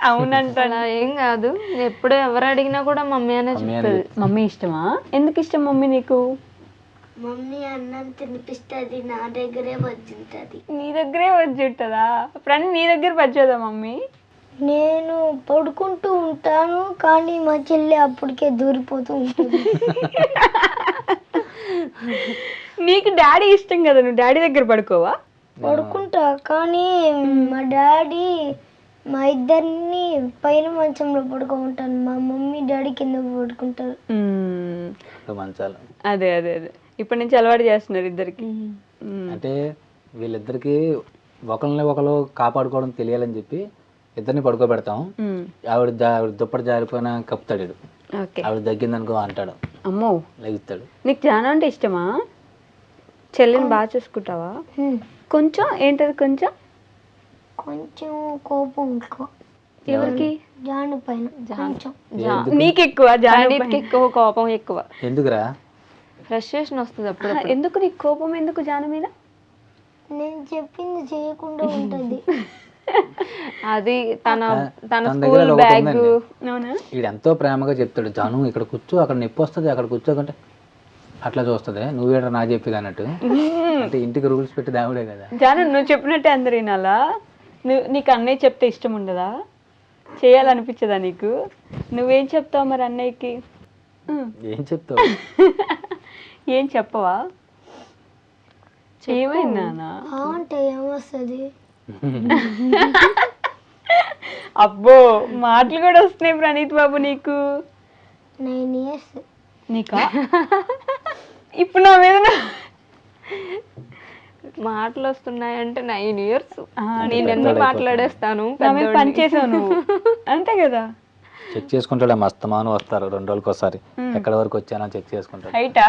అవునంట. అలా ఏం కాదు, ఎప్పుడు ఎవరు అడిగినా కూడా మమ్మీ అనే చెప్తుంది. మమ్మీ ఇష్టమా? ఎందుకు ఇష్టం మమ్మీ నీకు? మమ్మీ అన్నం తినిపిస్తుంది, నా దగ్గరే వచ్చుంటది. నీ దగ్గరే వచ్చి ఉంటుందా? ఫ్రెండ్ నీ దగ్గర వచ్చేదా మమ్మీ? నేను పడుకుంటూ ఉంటాను కానీ మా చెల్లి అప్పటికే దూరిపోతూ ఉంటుంది. నీకు డాడీ ఇష్టం కదా, నువ్వు డాడీ దగ్గర పడుకోవా? పడుకుంటా కానీ మా డాడీ మా ఇద్దరిని పైన మంచంలో పడుకోమంటాను, మా మమ్మీ డాడీ కింద పడుకుంటారు. మంచాలు. అదే అదే అదే ఇప్పటి నుంచి అలవాటు చేస్తున్నారు ఇద్దరికి. అంటే వీళ్ళిద్దరికి ఒకరిని ఒకరు కాపాడుకోవడం తెలియాలని చెప్పి ఇద్దరిని పడుకోబెడతాం. ఆవిడ దుప్పటి జారిపోయినా కప్పుతాడు వీడు. ఆవిడ తగ్గిందనుకో అంటాడు, అమ్మో లెగుస్తాడు. నీకు జాను అంటే ఇష్టమా? చెల్లిని బాగా చూసుకుంటావా? కొంచెం ఏంటది? కొంచెం కొంచెం కోపం ఎక్కువ. ఎవరికి? జాను పైన. కొంచెం నీకు ఎక్కువ? జానుకి ఎక్కువ కోపం ఎక్కువ. ఎందుకురా? ఫ్రస్ట్రేషన్ వస్తుంది అప్పుడు. ఎందుకు నీకు కోపం? ఎందుకు జాను మీద? నేను చెప్పింది చేయకుండా ఉంటుంది. అది తన స్కూల్ బ్యాగ్. వీడు ఎంతో ప్రేమగా చెప్తాడు, జాను ఇక్కడ కూర్చో, అక్కడ నొప్పి వస్తుంది, అక్కడ కూర్చోకంటే అట్లా చూస్తుంది. నువ్వేట నా చెప్పేది అన్నట్టు. అంటే ఇంటికి రూల్స్ పెట్టి దేవుడే కదా. జాను నువ్వు చెప్పినట్టే అందరు వినాలా? నీకు అన్నయ్య చెప్తే ఇష్టం ఉండదా? చేయాలనిపించదా నీకు? నువ్వేం చెప్తావు మరి అన్నయ్యకి? ఏం చెప్తావు? ఏం చెప్పవా? ఏమైనా అంటే ఏమొస్తుంది? అబ్బో మాటలు కూడా వస్తున్నాయి ప్రణీత్ బాబు నీకు. 9 years. నీకా? ఇప్పుడు నా మీద మాటలు వస్తున్నాయంటే 9 years. నేను ఎన్ని మాట్లాడేస్తాను. పనిచేసావు నువ్వు, అంతే కదా. చెక్ చేసుకుంటాడు, మస్తమాను వస్తారు 2 రోజులకి ఒకసారి, ఎక్కడి వరకు వచ్చానో చెక్ చేసుకుంటాడు. హైటా?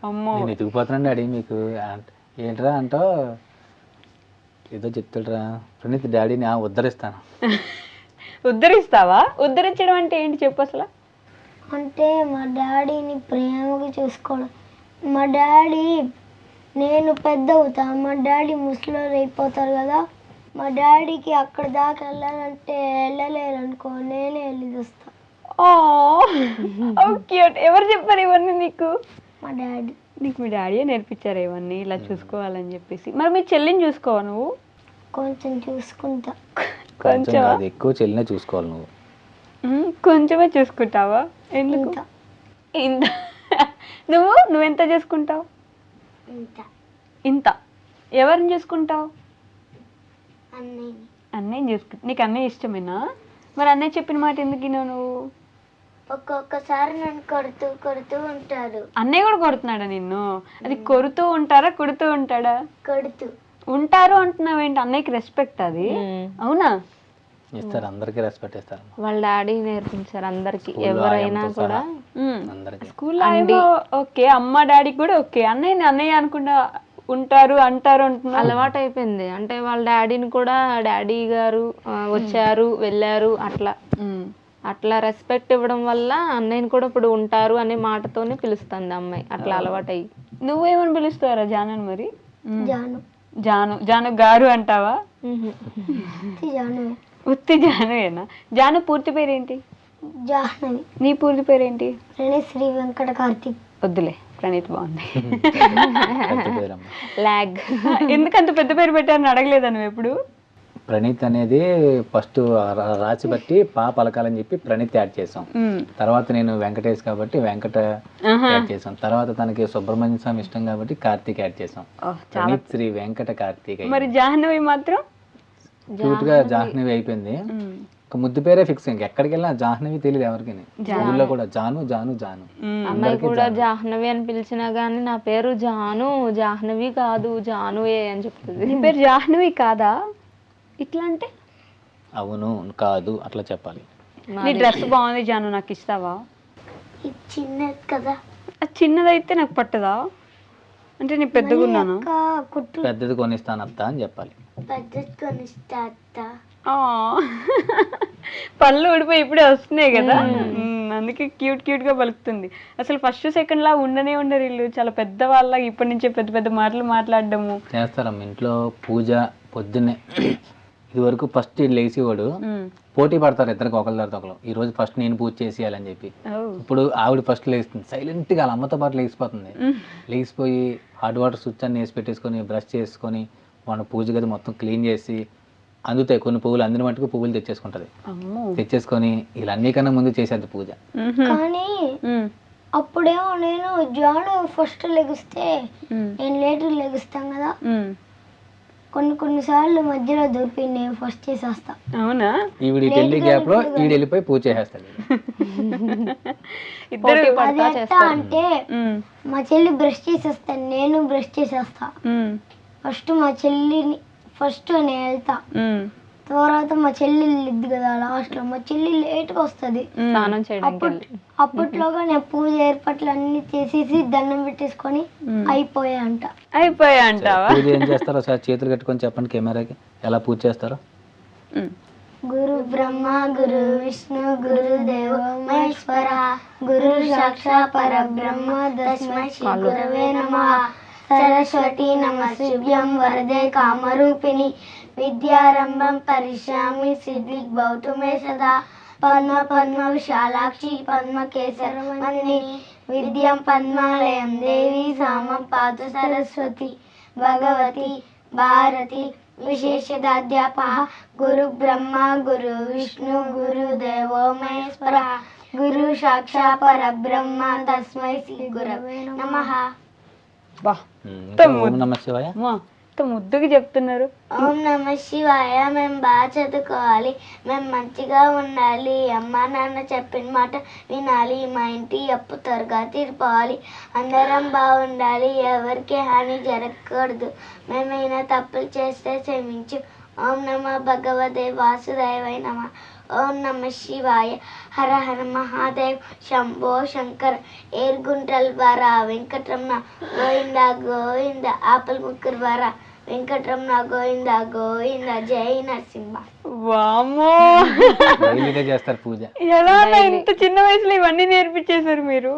అమ్మో నేను ఎదిగిపోతున్నాండి అడిగి మీకు ఏంట్రా అంటో ఏదో చెప్తాడురా, ప్రణీత్ డాడీని ఉద్ధరిస్తాను. ఉద్ధరిస్తావా? ఉద్ధరించడం అంటే ఏంటి చెప్పు అసలు? అంటే మా డాడీని ప్రేమగా చూసుకోవడం. మా డాడీ నేను పెద్ద అవుతా, మా డాడీ ముసలోళ్ళు అయిపోతారు కదా, మా డాడీకి అక్కడ దాకా వెళ్ళాలంటే వెళ్ళలేరు అనుకో, నేనే వెళ్ళి చూస్తా. ఓకే. ఎవరు చెప్పారు ఇవన్నీ నీకు? మా డాడీ. నీకు మీ డాడీ నేర్పించారు ఇవన్నీ ఇలా చూసుకోవాలని చెప్పేసి. మరి మీ చెల్లిని చూసుకోవా నువ్వు? కొంచెం చూసుకుంటా. కొంచెం కాదు, ఎక్కువ చెల్లినే చూసుకోవాలి నువ్వు. కొంచెమే చూసుకుంటావా? ఎందుకు ఇంత? నువ్వెంత చూసుకుంటావు? ఇంత. ఎవరిని చూసుకుంటావు? అన్నయ్యని చూసుకుంటా. నీకు అన్నయ్య ఇష్టమేనా? మరి అన్నయ్య చెప్పిన మాట ఎందుకు విన్నావు నువ్వు? ఒక్కొక్కసారి నన్ను కొడుతూ కొడుతూ ఉంటారు. అన్నయ్య కూడా కొడుతున్నాడా నిన్ను? అది కొడుతూ ఉంటారా కొడుతూ ఉంటాడా? కొడుతూ ఉంటారు అంటున్నావేంటి? అన్నయ్యకి రెస్పెక్ట్ అది. అవునా? ఇస్తారు, అందరికి రెస్పెక్ట్ ఇస్తారు. వాళ్ళ డాడీ నేర్పించారు అందరికి, ఎవరైనా కూడా. స్కూల్లో ఓకే, అమ్మ డాడీ కూడా ఓకే, అన్నయ్య అనుకుంటా ఉంటారు అంటారు అంటున్నా. అలవాటు అయిపోయింది. అంటే వాళ్ళ డాడీని కూడా డాడీ గారు వచ్చారు వెళ్ళారు అట్లా రెస్పెక్ట్ ఇవ్వడం వల్ల అన్నయ్యని కూడా ఇప్పుడు ఉంటారు అనే మాటతోనే పిలుస్తుంది అమ్మాయి. అట్లా అలవాటు అయ్యి. నువ్వేమని పిలుస్తారా జాను? మరి జాను. జాను జాను గారు అంటావా? ఉత్తి జానువేనా? జాను పూర్తి పేరేంటి? జాహ్నవి. నీ పూర్తి పేరేంటి? ప్రణీత్ శ్రీ వెంకట కార్తిక్. వద్దులే, ప్రణీత్ బాగుంది. లాగ్. ఎందుకంత పెద్ద పేరు పెట్టారని అడగలేదా నువ్వు ఎప్పుడు? ప్రణీత్ అనేది ఫస్ట్ రాసి బట్టి పలకాలని చెప్పి ప్రణీత్ యాడ్ చేసాం. తర్వాత నేను వెంకటేష్ కాబట్టి వెంకట యాడ్ చేసాం. తర్వాత తనకి సుబ్రహ్మణ్య స్వామి ఇష్టం కాబట్టి కార్తీక్ యాడ్ చేసాం. ప్రణీత్ శ్రీ వెంకట కార్తీక్. మరి జాహ్నవి మాత్రం క్యూట్ గా జాహ్నవి అయిపోయింది. ఒక ముద్దు పేరే ఫిక్స్. ఇంకెక్కడికి వెళ్ళినా జాహ్నవి తెలియదు ఎవరికి. ఊళ్ళో కూడా జాను జాను జాను. అమ్మాయి కూడా జాహ్నవి అని పిలిచినా గానీ నా పేరు జాను, జాహ్నవి కాదు జానువే అని చెప్తుంది. నీ పేరు జాహ్నవి కాదా? ఇట్లా అంటే అవును కాదు అట్లా చెప్పాలి. నీ డ్రెస్ బాగుంది జాను, నాకు ఇస్తావా? ఇది చిన్నది కదా, అది చిన్నదైతే నాకు పట్టదా? అంటే నేను పెద్దగా ఉన్నాను. అక్క కుట్టు పెద్దది కొనిస్తాను అత్త అని చెప్పాలి. పెద్దది కొనిస్తా అత్త. ఆ. పళ్ళు ఊడిపోయి ఇప్పుడే వస్తున్నాయి కదా, అందుకే క్యూట్ గా పలుకుతుంది. అసలు ఫస్ట్ సెకండ్ లా ఉండనే ఉండరు వీళ్ళు, చాలా పెద్ద వాళ్ళ ఇప్పటి నుంచే పెద్ద పెద్ద మాటలు మాట్లాడడము చేస్తారమ్మ ఇంట్లో పూజ పొద్దున్నే. ఇది వరకు ఫస్ట్ లేచేవాడు, పోటీ పడతారు ఇద్దరికి ఒకరి తర్వాత ఒకరు. ఈ రోజు ఫస్ట్ నేను పూజ చేసేయాలని చెప్పి. ఇప్పుడు ఆవిడ ఫస్ట్ లేస్తుంది, సైలెంట్గా వాళ్ళ అమ్మతో పాటు లేచిపోతుంది. లేచిపోయి హాట్ వాటర్ స్విచ్ అన్ని వేసి పెట్టేసుకొని బ్రష్ చేసుకొని మన పూజ గది మొత్తం క్లీన్ చేసి అందుతాయి కొన్ని పువ్వులు, అందిన మట్టుకు పువ్వులు తెచ్చేసుకుంటది. తెచ్చేసుకొని ఇలా అన్నికన్నా ముందు చేసేది పూజ. కానీ అప్పుడేమో నేను జాను ఫస్ట్ లెగిస్తే నేను లేటర్ లెగుస్తాం కదా, కొన్నిసార్లు మధ్యలో దొరికి నేను ఫస్ట్ చేసేస్తా. అవునా? ఈవిడ పెళ్లి గ్యాప్ లో ఈవిడ వెళ్ళిపోయి పూజ చేసేస్తాడు. అంటే మా చెల్లి బ్రష్ చేసేస్తాను, నేను బ్రష్ చేసేస్తా. ఫస్ట్ మా చెల్లిని ఫస్ట్ నేను వెళ్తా, తర్వాత మా చెల్లి వెళ్ళిద్ది కదా లాస్ట్ లో. మా చెల్లి లేట్గా వస్తుంది, అప్పట్లోగా నేను పూజ ఏర్పాట్లు అన్ని చేసేసి దండం పెట్టేసుకొని అయిపోయా అంట. పూజ ఏం చేస్తారో సార్ చేతులు కట్టుకొని చెప్పండి కెమెరాకి, ఎలా పూజ చేస్తారో. గురు బ్రహ్మ గురు విష్ణు గురు దేవో మహేశ్వర గురు సాక్షా పరబ్రహ్మ తస్మై శ్రీ గురవే నమః. సరస్వతి నమస్తుభ్యం వరదే కామరూపిణి విద్యారంభం పరిశ్యామి సిద్ధిర్భవతు మే సదా. పద్మ విశాలాక్షి పద్మకేసరమణి విద్యం పద్మాలయం దేవి సామం పాతు సరస్వతి భగవతి భారతి విశేషదాధ్యాపః. గురు బ్రహ్మ గురు విష్ణు గురు దేవో మహేశ్వర గురు సాక్షా పరబ్రహ్మ తస్మై శ్రీ గురవే నమః. ఓం నమః శివాయ. ముద్దుగా చెప్తున్నారు. ఓం నమ శివాయ. మేము బాగా చదువుకోవాలి, మేము మంచిగా ఉండాలి, అమ్మ నాన్న చెప్పిన మాట వినాలి, మా ఇంటి అప్పు త్వరగా తీరిపోవాలి, అందరం బాగుండాలి, ఎవరికి హాని జరగకూడదు, మేమైనా తప్పులు చేస్తే క్షమించు. ఓం నమ భగవతే వాసుదేవాయ నమ. ఓం నమ శివాయ. హర హర మహాదేవ్ శంభో శంకర్ ఏర్గుంటల్ వారా వెంకటరమణ గోవింద గోవింద ఆపల్ ముక్కర్ వారా వెంకటరమణ గోవింద గోవింద జై నరసింహ. వామ్మో, చేస్తారు పూజ. ఎలా ఇంత చిన్న వయసులో ఇవన్నీ నేర్పించేశారు మీరు?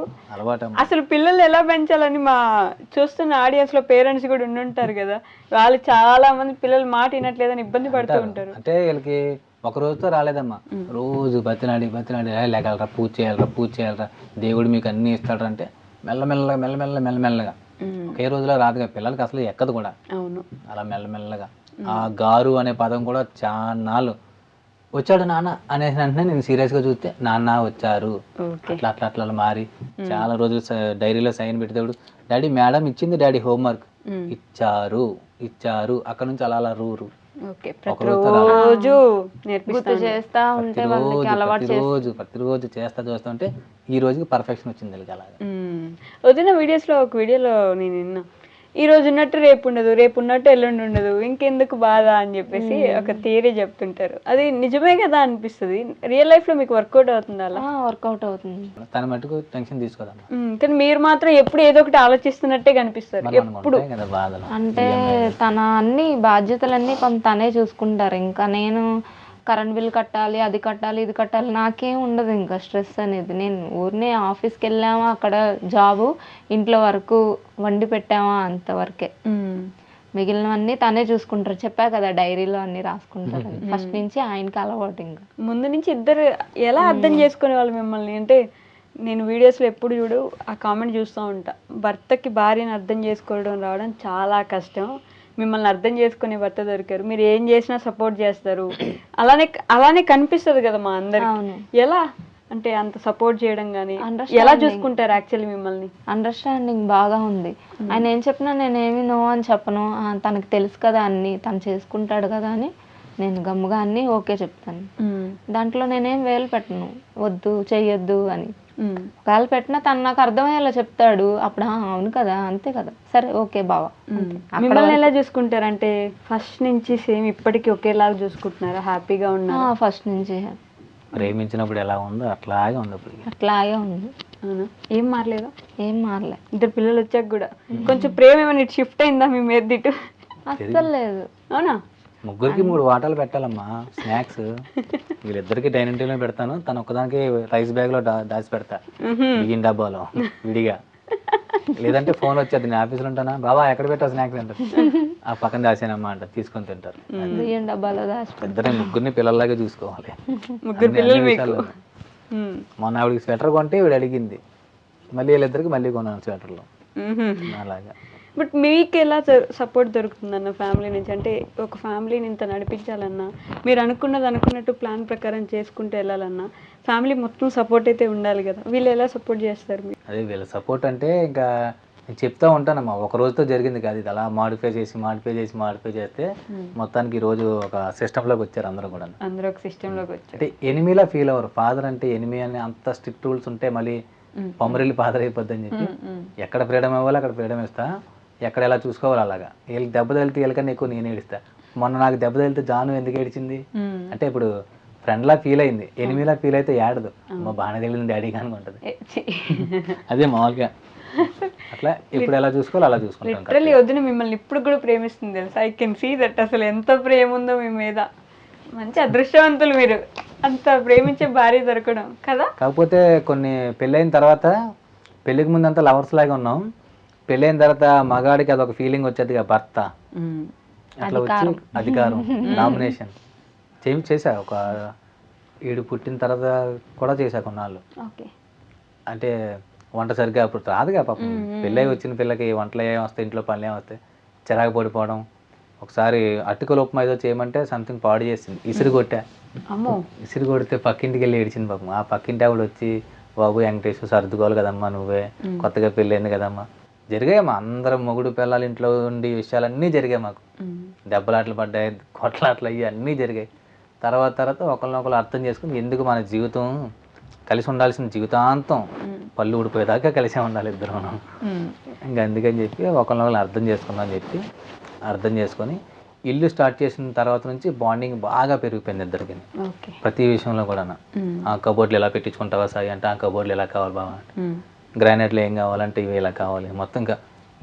అసలు పిల్లలు ఎలా పెంచాలని మా చూస్తున్న ఆడియన్స్ లో పేరెంట్స్ కూడా ఉండుంటారు కదా, వాళ్ళు చాలా మంది పిల్లలు మాట వినట్లేదని ఇబ్బంది పడుతూ ఉంటారు. అంటే వీళ్ళకి ఒక రోజుతో రాలేదమ్మా, రోజు బతినాడి లేగలరా పూజ చేయాలరా దేవుడు మీకు అన్ని ఇస్తాడు అంటే మెల్లమెల్లగా ఒకే రోజులో రాదుగా, పిల్లలకి అసలు ఎక్కదు కూడా. అవును, అలా మెల్లమెల్లగా ఆ గారు అనే పదం కూడా చాన్నాళ్ళు వచ్చాడు నాన్న అనేసి వెంటనే నేను సీరియస్గా చూస్తే నాన్న వచ్చారు అట్లా మారి చాలా రోజులు డైరీలో సైన్ పెట్టేవాడు. డాడీ మేడం ఇచ్చింది, డాడీ హోంవర్క్ ఇచ్చారు అక్కడ నుంచి అలా రూరు ప్రతిరోజు చేస్తా ఉంటే ఈ రోజుకి పర్ఫెక్షన్ వచ్చింది. అలాగే వదిన వీడియోస్ లో ఒక వీడియోలో నేను విన్నా, ఈ రోజు ఉన్నట్టు రేపు ఉండదు, రేపు ఉన్నట్టు ఎల్లుండి ఉండదు, ఇంకెందుకు బాధ అని చెప్పేసి ఒక థియరీ చెప్తుంటారు. అది నిజమే కదా అనిపిస్తుంది. రియల్ లైఫ్ లో మీకు వర్కౌట్ అవుతుంది? అలా వర్కౌట్ అవుతుంది. తన మటుకు టెన్షన్ తీసుకోదమ్మా, కానీ మీరు మాత్రం ఎప్పుడు ఏదో ఒకటి ఆలోచిస్తున్నట్టే కనిపిస్తారు ఎప్పుడు. అంటే తన అన్ని బాధ్యతలన్నీ కొంత తనే చూసుకుంటారు. ఇంకా నేను కరెంట్ బిల్ కట్టాలి, అది కట్టాలి, ఇది కట్టాలి, నాకేం ఉండదు ఇంకా స్ట్రెస్ అనేది. నేను ఊరినే ఆఫీస్కి వెళ్ళామా, అక్కడ జాబు, ఇంట్లో వరకు వండి పెట్టామా, అంతవరకే. మిగిలినవన్నీ తనే చూసుకుంటారు. చెప్పా కదా డైరీలో అన్ని రాసుకుంటారు. ఫస్ట్ నుంచి ఆయనకి అలవాటు. ఇంకా ముందు నుంచి ఇద్దరు ఎలా అర్థం చేసుకునే వాళ్ళు మిమ్మల్ని? అంటే నేను వీడియోస్లో ఎప్పుడు చూడు ఆ కామెంట్ చూస్తూ ఉంటా, భర్తకి భార్యను అర్థం చేసుకోవడం రావడం చాలా కష్టం, మిమ్మల్ని అర్థం చేసుకునే భర్త దొరికారు, మీరు ఏం చేసినా సపోర్ట్ చేస్తారు, అలానే కనిపిస్తుంది కదా మా అందరికి. ఎలా అంటే అంత సపోర్ట్ చేయడం కానీ ఎలా చూసుకుంటారు యాక్చువల్లీ మిమ్మల్ని? అండర్స్టాండింగ్ బాగా ఉంది. ఆయన ఏం చెప్పినా నేనేమి నో అని చెప్పను, తనకు తెలుసు కదా అన్ని తను చేసుకుంటాడు కదా అని నేను గమ్ముగా అన్ని ఓకే చెప్తాను. దాంట్లో నేనేం వేలు పెట్టను, వద్దు చెయ్యొద్దు అని. ఉమ్. ఒకవేళ పెట్టినా తను నాకు అర్థమయ్యేలా చెప్తాడు, అప్పుడు అవును కదా అంతే కదా సరే ఓకే బావా. మిమ్మల్ని ఎలా చూసుకుంటారు అంటే ఫస్ట్ నుంచి సేమ్ ఇప్పటికీ ఒకేలాగా చూసుకుంటున్నారా? హ్యాపీగా ఉన్నారా? ఫస్ట్ నుంచి ప్రేమించినప్పుడు ఎలా ఉందో అట్లాగే ఉంది ఇప్పుడు. అట్లాగే ఉంది. అవునా? ఏం మారలేదా? ఏం మారలే. ఇద్దరు పిల్లలు వచ్చాక కూడా కొంచెం ప్రేమ ఏమైనా ఇటు షిఫ్ట్ అయిందా మీ మీద ఇటు? అస్సలు లేదు. అవునా? ముగ్గురికి 3 వాటాలు పెట్టాలమ్మా స్నాక్స్. వీళ్ళిద్దరికి డైనింగ్ టేబుల్ పెడతాను, తను ఒక్కదానికి రైస్ బ్యాగ్లో దాచి పెడతా బియ్యం డబ్బాలో విడిగా. లేదంటే ఫోన్ వచ్చేది, నేను ఆఫీస్లో ఉంటానా, బాబా ఎక్కడ పెట్టావు స్నాక్స్ అంటారు, ఆ పక్కన దాచానమ్మా అంట, తీసుకొని తింటారు. బియ్యం డబ్బాలో ఇద్దరిని ముగ్గురిని పిల్లల్లాగే చూసుకోవాలి. ముగ్గురు అన్ని పిల్లలు మీకు. విషయాల్లోనూ. మొన్న ఆవిడకి స్వెటర్ కొంటే వీడు అడిగింది, మళ్ళీ వీళ్ళిద్దరికి మళ్ళీ కొన్నాను స్వెటర్లు అలాగా. బట్ మీకు ఎలా సపోర్ట్ దొరుకుతుందన్న ఫ్యామిలీ నుంచి? అంటే ఒక ఫ్యామిలీని ఇంత నడిపించాలన్నా, మీరు అనుకున్నట్టు ప్లాన్ ప్రకారం చేసుకుంటూ వెళ్ళాలన్నా ఫ్యామిలీ మొత్తం సపోర్ట్ అయితే ఉండాలి కదా. వీళ్ళు ఎలా సపోర్ట్ చేస్తారు మీరు? అదే వీళ్ళ సపోర్ట్ అంటే ఇంకా నేను చెప్తా ఉంటానమ్మా, ఒక రోజుతో జరిగింది కాదు ఇది. అలా మాడిఫై చేస్తే మొత్తానికి ఈ రోజు ఒక సిస్టంలోకి వచ్చారు అందరూ కూడా. అందరూ ఒక సిస్టంలోకి వచ్చారు. అంటే ఎనిమిలా ఫీల్ అవ్వరు. ఫాదర్ అంటే ఎనిమి అని అంత స్ట్రిక్ట్ రూల్స్ ఉంటే మళ్ళీ పొమ్మరిల్లి ఫాదర్ అయిపోద్ది అని చెప్పి ఎక్కడ ఫ్రీడమ్ ఇవ్వాలి అక్కడ ఫ్రీడమ్ ఇస్తా, ఎక్కడ ఎలా చూసుకోవాలి అలాగా. వీళ్ళకి దెబ్బ తగిలితే వీళ్ళకన్నా ఎక్కువ నేను ఏడుస్తా. మొన్న నాకు దెబ్బ తగిలితే జాను ఎందుకు ఏడిచింది అంటే ఇప్పుడు ఫ్రెండ్లా ఫీల్ అయింది, ఎనిమిలా ఫీల్ అయితే ఏడదు, మా బాగానే తగిలింది డాడీ కానీ ఉంటుంది. అదే మామూలుగా అట్లా ఇప్పుడు ఎలా చూసుకోవాలి అలా చూసుకుంటాం. లిటరల్లీ వదిన మిమ్మల్ని ఇప్పుడు కూడా ప్రేమిస్తుంది తెలుసా. I can see that. అసలు ఎంత ప్రేమ ఉందో మీ మీద. మంచి అదృష్టవంతులు మీరు, అంత ప్రేమించే భార్య దొరకడం కదా. కాకపోతే కొన్ని పెళ్ళైన తర్వాత, పెళ్ళికి ముందు అంతా లవర్స్ లాగా ఉన్నాం, పెళ్ళైన తర్వాత మగాడికి అదొక ఫీలింగ్ వచ్చేది భర్త అట్లా వచ్చి అధికారం నామినేషన్ చేశా. ఒక 7 పుట్టిన తర్వాత కూడా చేశా కొన్నాళ్ళు. అంటే వంట సరిగ్గా అప్పుడు రాదుగా పాపం, పెళ్ళై వచ్చిన పిల్లకి వంటలు ఏం వస్తాయి, ఇంట్లో పనులు ఏం వస్తాయి, చిరాకు పడిపోవడం. ఒకసారి అటుకల ఉప్మా ఏదో చేయమంటే సంథింగ్ పాడు చేసింది, ఇసురు కొట్టా. ఇసురు కొడితే పక్కింటికి వెళ్ళి ఏడిచింది పాపం. ఆ పక్కింటి ఆవిడ వచ్చి, బాబు వెంకటేశ్వర సర్దుకోవాలి కదమ్మా, నువ్వే కొత్తగా పెళ్ళైంది కదమ్మా. జరిగాయమ్మా, అందరం మొగుడు పిల్లలు ఇంట్లో ఉండి విషయాలన్నీ జరిగాయి మాకు. దెబ్బలాట్లు పడ్డాయి, కొట్లాట్లు అయ్యి అన్నీ జరిగాయి. తర్వాత ఒకరినొకరు అర్థం చేసుకుని ఎందుకు మన జీవితం కలిసి ఉండాల్సిన జీవితాంతం పళ్ళు ఊడిపోయేదాకా కలిసే ఉండాలి ఇద్దరు, ఇంకా అందుకని చెప్పి ఒకరినొకరు అర్థం చేసుకొని ఇల్లు స్టార్ట్ చేసిన తర్వాత నుంచి బాండింగ్ బాగా పెరిగిపోయింది ఇద్దరికి. ప్రతి విషయంలో కూడా ఆ కబోర్డ్లు ఎలా పెట్టించుకుంటావా సాయి అంటే, ఆ కబోర్డ్లు ఎలా కావాలి బాబా, గ్రానైట్లు ఏం కావాలంటే ఇవి ఇలా కావాలి, మొత్తం ఇంకా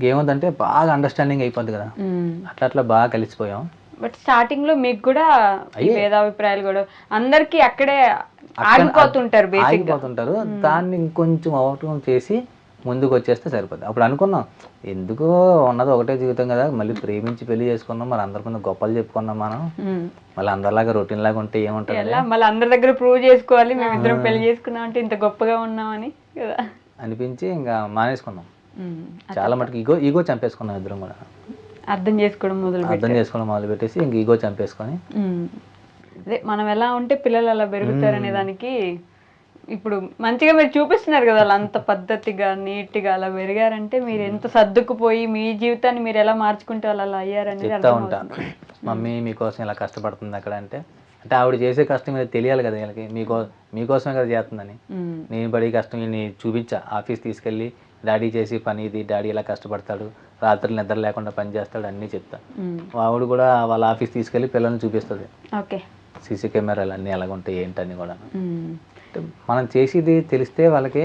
ఏముందంటే బాగా అండర్స్టాండింగ్ అయిపోద్ది కదా. అట్లా బాగా కలిసిపోయాం. బట్ స్టార్టింగ్ లో మీకు కూడా భేదాభిప్రాయాలు కూడా అందరికి అక్కడే ఆగిపోతుంటారు. దాన్ని ఇంకొంచెం ఓవర్కమ్ చేసి ముందుకు వచ్చేస్తే సరిపోతుంది. అప్పుడు అనుకున్నాం ఎందుకో ఉన్నది ఒకటే జీవితం కదా, మళ్ళీ ప్రేమించి పెళ్లి చేసుకున్నాం, మరి అందరి ముందు గొప్పలు చెప్పుకున్నాం మనం, మళ్ళీ అందరిలాగా రొటీన్ లాగా ఉంటే ఏముంటుంది, మళ్ళీ అందరి దగ్గర ప్రూవ్ చేసుకోవాలి మేమిద్దరం పెళ్లి చేసుకున్నాం అంటే ఇంత గొప్పగా ఉన్నామని కదా అనిపించి ఇంకా మానేసుకున్నాం. చాలా మటుకు ఈగో చంపేసుకున్నాం ఇద్దరం కూడా. అర్థం చేసుకోవడం మొదలు పెట్టేసి ఇంక ఈగో చంపేసుకొని, అదే మనం ఎలా ఉంటే పిల్లలు అలా పెరుగుతారు అనే దానికి ఇప్పుడు మంచిగా మీరు చూపిస్తున్నారు కదా. అలా అంత పద్ధతిగా నీట్గా అలా పెరిగారంటే మీరు ఎంత సర్దుకుపోయి మీ జీవితాన్ని మీరు ఎలా మార్చుకుంటే అలా అయ్యారని చెప్తా ఉంటా. మమ్మీ మీకోసం ఇలా కష్టపడుతుంది అక్కడ అంటే ఆవిడ చేసే కష్టం మీద తెలియాలి కదా వీళ్ళకి, మీకోసమే కదా చేస్తుందని. నేను పడే కష్టం వీళ్ళని చూపించా. ఆఫీస్ తీసుకెళ్ళి డాడీ చేసి పని ఇది, డాడీ ఇలా కష్టపడతాడు, రాత్రులు నిద్ర లేకుండా పని చేస్తాడు అన్నీ చెప్తా. ఆవిడ కూడా వాళ్ళ ఆఫీస్ తీసుకెళ్ళి పిల్లల్ని చూపిస్తుంది. సీసీ కెమెరాలు అన్నీ ఎలాగ ఉంటాయి ఏంటని కూడా. మనం చేసేది తెలిస్తే వాళ్ళకి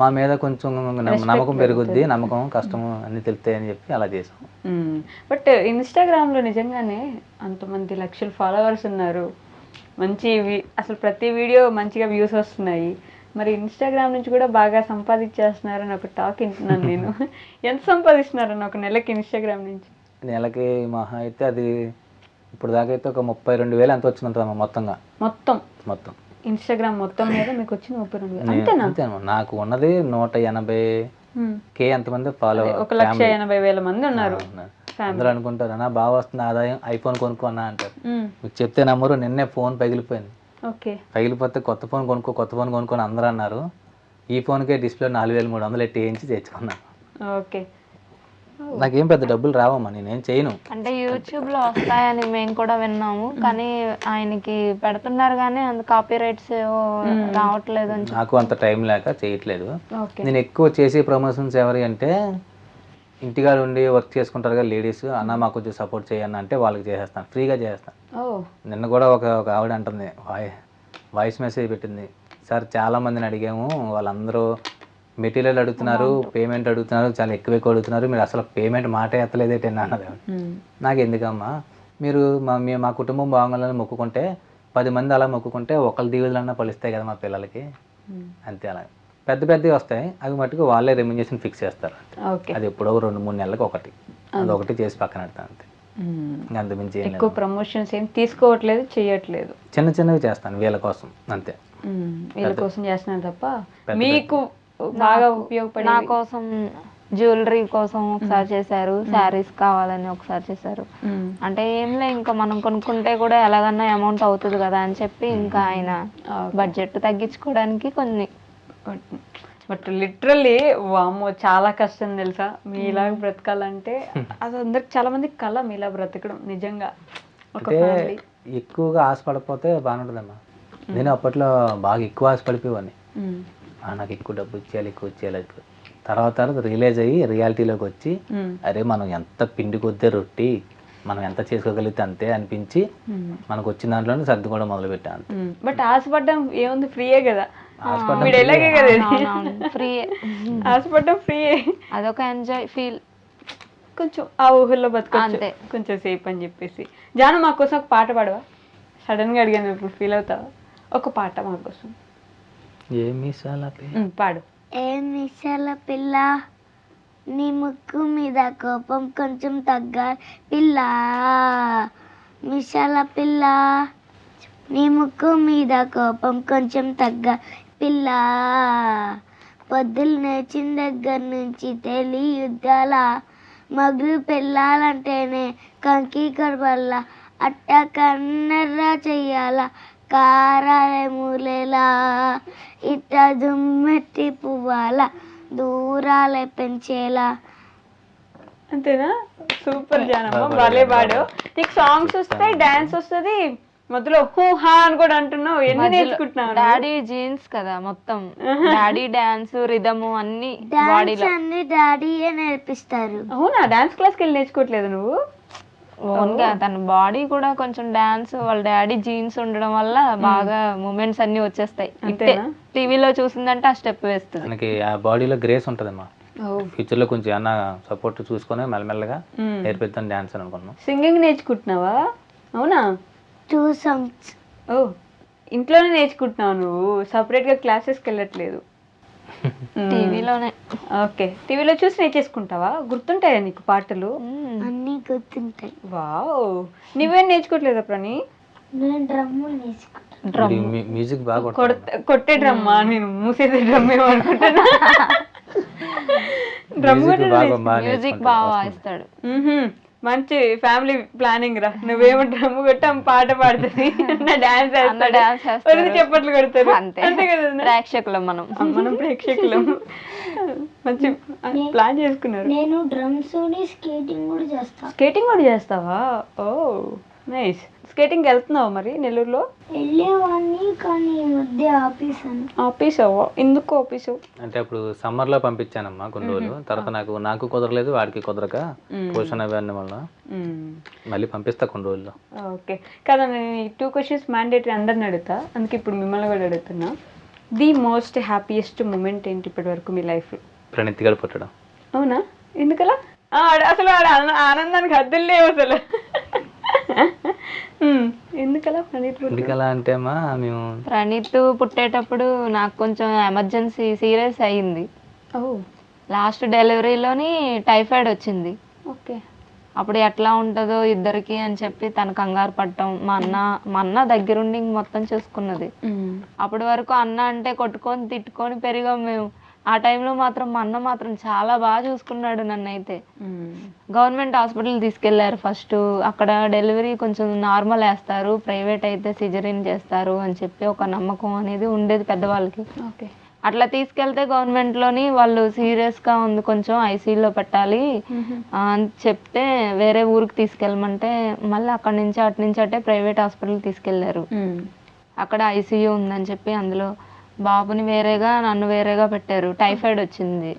మా మీద కొంచెం నమ్మకం పెరుగుద్ది, నమ్మకం కష్టం అన్నీ తెలుస్తాయి అని చెప్పి అలా చేసాం. బట్ ఇన్స్టాగ్రామ్లో నిజంగానే అంతమంది లక్షల ఫాలోవర్స్ ఉన్నారు, మంచి అసలు ప్రతి వీడియో మంచిగా వ్యూస్ వస్తున్నాయి. మరి ఇన్స్టాగ్రామ్ నుంచి కూడా బాగా సంపాదించేస్తున్నారని ఒక టాక్ వింటున్నాను నేను. ఎంత సంపాదిస్తున్నారని ఒక నెలకి ఇన్స్టాగ్రామ్ నుంచి? నెలకి మహా అయితే అది ఇప్పుడు దాకా అయితే ఒక 32,000 ఎంత వచ్చిందంట మొత్తంగా. మొత్తం ఇన్స్టాగ్రామ్ మొత్తం మీద మీకు వచ్చిన 32,000 అంతేనా? నాకు ఉన్నది 180K ఎంతమంది ఫాలో, 1,80,000 మంది ఉన్నారు. అందరూ అనుకుంటారు అన్నా బాగా వస్తుంది ఆదాయం, ఐఫోన్ కొనుక్కున్నా అంటారు. మీకు చెప్తే నమ్మరు, నిన్నే ఫోన్ పగిలిపోయింది. పగిలిపోతే కొత్త ఫోన్ కొనుక్కొని అందరూ అన్నారు. ఈ ఫోన్కే డిస్ప్లే 4,300 ఎట్టి వేయించి తెచ్చుకున్నాను. నాకేం పెద్ద డబ్బులు రావమ్మా, నేనేం చేయను. అంటే యూట్యూబ్ లో వస్తాయని మేము కూడా విన్నాము, కానీ ఆయనకి పెడుతున్నారు కానీ అంత కాపీ రైట్స్ రావట్లేదు అని నాకు అంత టైం లేక చేయట్లేదు. ఓకే. నేను ఎక్కువ చేసే ప్రమోషన్స్ ఎవరి అంటే ఇంటిగా ఉండి వర్క్ చేసుకుంటారు కదా లేడీస్, అన్న మాకు కొంచెం సపోర్ట్ చేయన్న అంటే వాళ్ళకి చేసేస్తాను, ఫ్రీగా చేసేస్తాను. ఓ నిన్న కూడా ఒక ఆవిడ అంటుంది, వాయిస్ మెసేజ్ పెట్టింది, సార్ చాలా మందిని అడిగాము, వాళ్ళందరూ మెటీరియల్ అడుగుతున్నారు, పేమెంట్ అడుగుతున్నారు, చాలా ఎక్కువ అడుగుతున్నారు, మీరు అసలు పేమెంట్ మాట ఎత్తలేదేంటి అన్నది. నాకు ఎందుకమ్మా, మీరు మా కుటుంబం బాగుండాలని మొక్కుకుంటే 10 మంది అలా మొక్కుకుంటే ఒకళ్ళ దీవెలన్నా పలుస్తాయి కదా మా పిల్లలకి, అంతే. అలా పెద్ద పెద్దవి వస్తాయి, అవి మటుకు వాళ్ళే రెమ్యునరేషన్ ఫిక్స్ చేస్తారు. ఓకే. అది ఎప్పుడో 2-3 నెలలకు ఒకటి, అదొకటి చేసి పక్కన పెడతాను అంతే. అంతమించి ఏం ఎక్కువ ప్రమోషన్స్ ఏం తీసుకోవట్లేదు, చేయట్లేదు. చిన్న చిన్నవి చేస్తాను వీళ్ళ కోసం అంతే. వీళ్ళ కోసం చేస్తున్నారు తప్ప మీకు బాగా ఉపయోగపడే నా కోసం జ్యువెలరీ కోసం ఒకసారి చేశారు, శారీస్ కావాలని ఒకసారి చేశారు. అంటే ఏంలే ఇంకా మనం కొనుక్కుంటే కూడా ఎలాగన్నా అమౌంట్ అవుతుంది కదా అని చెప్పి ఇంకా ఆయన బడ్జెట్ తగ్గించుకోవడానికి కొన్ని. బట్ లిటరల్లీ వామ్మో చాలా కష్టం తెలుసా మీలాగా బ్రతకాలంటే. అది అందరికి చాలా మందికి కళ మీలా బ్రతకడం నిజంగా. ఒక అంటే ఫ్యామిలీ ఎక్కువగా ఆశపడిపోతే బాగుంటుందమ్మా. నేను అప్పట్లో బాగా ఎక్కువ ఆశపడిపోయేవాడిని, నాకు ఎక్కువ డబ్బు ఇచ్చేయాలి ఎక్కువ ఇచ్చేయాలి. తర్వాత రియలైజ్ అయ్యి రియాలిటీలోకి వచ్చి అరే మనం ఎంత పిండి కొద్దే రొట్టి మనం ఎంత చేసుకోగలిగితే అంతే అనిపించి మనకు వచ్చిన దాంట్లోనే సర్దుకోవడం మొదలు పెట్టాను. బట్ ఆశపడ్డం ఏముంది, ఫ్రీయే కదా. ఫ్రీ ఆశపడ్డం ఫ్రీయే, అదొక ఎంజాయ్ ఫీల్. కొంచెం ఆ ఊహల్లో బతకంతే కొంచెం సేపు అని చెప్పేసి. జాను మా కోసం ఒక పాట పాడవా? సడన్ గా అడిగాను, ఇప్పుడు ఫీల్ అవుతావా? ఒక పాట మా కోసం పాడు. ఏ మిసాల పిల్ల నీ ముక్కు మీద కోపం కొంచెం తగ్గాలి పిల్ల, మిసాల పిల్ల నీ ముక్కు మీద కోపం కొంచెం తగ్గాలి పిల్ల, పొద్దులు నేర్చిన దగ్గర నుంచి తెలియుద్దాల, మగులు పెళ్ళాలంటేనే కంకి కడబల్లా, అట్ట కన్నెర్రా చెయ్యాల కారాలే మూలేలా, ఇట్ట దుమ్మెట్టి పువ్వాల దూరాలే పెంచేలా. అంతేనా? సూపర్ జానమ్మ, భలే పాడు. నీకు సాంగ్స్ వస్తాయి, డాన్స్ వస్తుంది, మధ్యలో హూ హా అని కూడా అంటున్నావు. ఎన్ని నేర్చుకుంటున్నావు? డాడీ జీన్స్ కదా మొత్తం, డాడీ డాన్స్ రిథమ్ అన్ని డాన్స్ అన్ని డాడీయే నేర్పిస్తారు. అవునా? డాన్స్ క్లాస్కి వెళ్ళి నేర్చుకోవట్లేదు నువ్వు? ఓన్గా తన బాడీ కూడా కొంచెం డాన్స్, వాళ్ళ డాడీ జీన్స్ ఉండడం వల్ల బాగా మూమెంట్స్ అన్ని వచ్చేస్తాయి. టీవీలో చూసిందంటే ఆ స్టెప్ వేస్తుంది. మనకి ఆ బాడీలో గ్రేస్ ఉంటుందమ్మా. ఫ్యూచర్ లో కొంచెం ఏమన్నా సపోర్ట్ చూసుకొని మెల్లమెల్లగా నేర్పిద్దాం డాన్స్ అని అనుకున్నాం. సింగింగ్ నేర్చుకుంటున్నావా? అవునా? 2 songs. ఓ, ఇంట్లోనే నేర్చుకుంటున్నావు నువ్వు, సపరేట్ గా క్లాసెస్కి వెళ్ళట్లేదు? టీవీలోనే. ఓకే, టీవీలో చూసి నేర్చేసుకుంటావా? గుర్తుంటాయా నీకు పాటలు? అన్నీ గుర్తుంటాయి. వావ్, నువ్వేం నేర్చుకోవట్లేదా ప్రణి? నేను డ్రమ్ నేర్చుకుంటాను. మ్యూజిక్ బాగా కొట్టే డ్రమ్మా? నేను మూసేసే డ్రమ్ ఏమనుకుంటున్నా. డ్రమ్ మ్యూజిక్ బాగా వాయిస్తాడు. మంచి ఫ్యామిలీ ప్లానింగ్ రా. నువ్వేమో డ్రమ్ కొట్టాం, పాట పాడుతుంది, డాన్స్ చేస్తాడు, చెప్పట్లు కొడతారు, అంతే కదా. ప్రేక్షకులం మనం ప్రేక్షకులం. మంచి ప్లాన్ చేసుకున్నారు. నేను డ్రమ్స్ స్కేటింగ్ కూడా చేస్తాను. స్కేటింగ్ కూడా చేస్తావా? ఓ నైస్. స్కేటింగ్ వెళ్తున్నావా మరి నెల్లూరులో? వెళ్ళేవాడిని కానీ ఈ మధ్య ఆపేసాను. ఆపేసావా? ఎందుకు ఆపేసావు? అంటే అప్పుడు సమ్మర్ లో పంపించానమ్మా కొన్ని రోజులు, తర్వాత నాకు కుదరలేదు, వాడికి కుదరక పోషణ అవ్వని వల్ల మళ్ళీ పంపిస్తా కొన్ని రోజుల్లో. ఓకే కదా. నేను ఈ 2 questions మ్యాండేటరీ అందరిని అడుగుతా, అందుకే ఇప్పుడు మిమ్మల్ని కూడా అడుగుతున్నా. ది మోస్ట్ హ్యాపీయెస్ట్ మూమెంట్ ఏంటి ఇప్పటి వరకు మీ లైఫ్లో? ప్రణీత్ గారు పుట్టడం. అవునా? ఎందుకలా? అసలు వాడు ఆనందానికి హద్దులు లేవు అసలు. ఎందుకలా ప్రణీత్? ఎందుకలా అంటే అమ్మా, మేము ప్రణీత్ పుట్టేటప్పుడు నాకు కొంచెం ఎమర్జెన్సీ సీరియస్ అయ్యింది. లాస్ట్ డెలివరీలోని టైఫాయిడ్ వచ్చింది. ఓకే. అప్పుడు ఎట్లా ఉంటుందో ఇద్దరికి అని చెప్పి తన కంగారు పడటం, మా అన్న దగ్గరుండి మొత్తం చూసుకున్నది. అప్పటి వరకు అన్న అంటే కొట్టుకొని తిట్టుకొని పెరిగాం మేము. ఆ టైంలో మాత్రం మా అన్న మాత్రం చాలా బాగా చూసుకున్నాడు నన్ను. అయితే గవర్నమెంట్ హాస్పిటల్ తీసుకెళ్లారు ఫస్ట్. అక్కడ డెలివరీ కొంచెం నార్మల్ వేస్తారు, ప్రైవేట్ అయితే సిజరీన్ చేస్తారు అని చెప్పి ఒక నమ్మకం అనేది ఉండేది పెద్దవాళ్ళకి. ఓకే. అట్లా తీసుకెళ్తే గవర్నమెంట్లోని వాళ్ళు సీరియస్గా ఉంది కొంచెం ఐసీయూలో పెట్టాలి అని చెప్తే వేరే ఊరికి తీసుకెళ్ళమంటే మళ్ళీ అక్కడి నుంచి అటే ప్రైవేట్ హాస్పిటల్ తీసుకెళ్లారు. అక్కడ ఐసీయూ ఉందని చెప్పి అందులో బాబుని వేరేగా నన్ను వేరేగా పెట్టారు. టైఫాయిడ్ వచ్చింది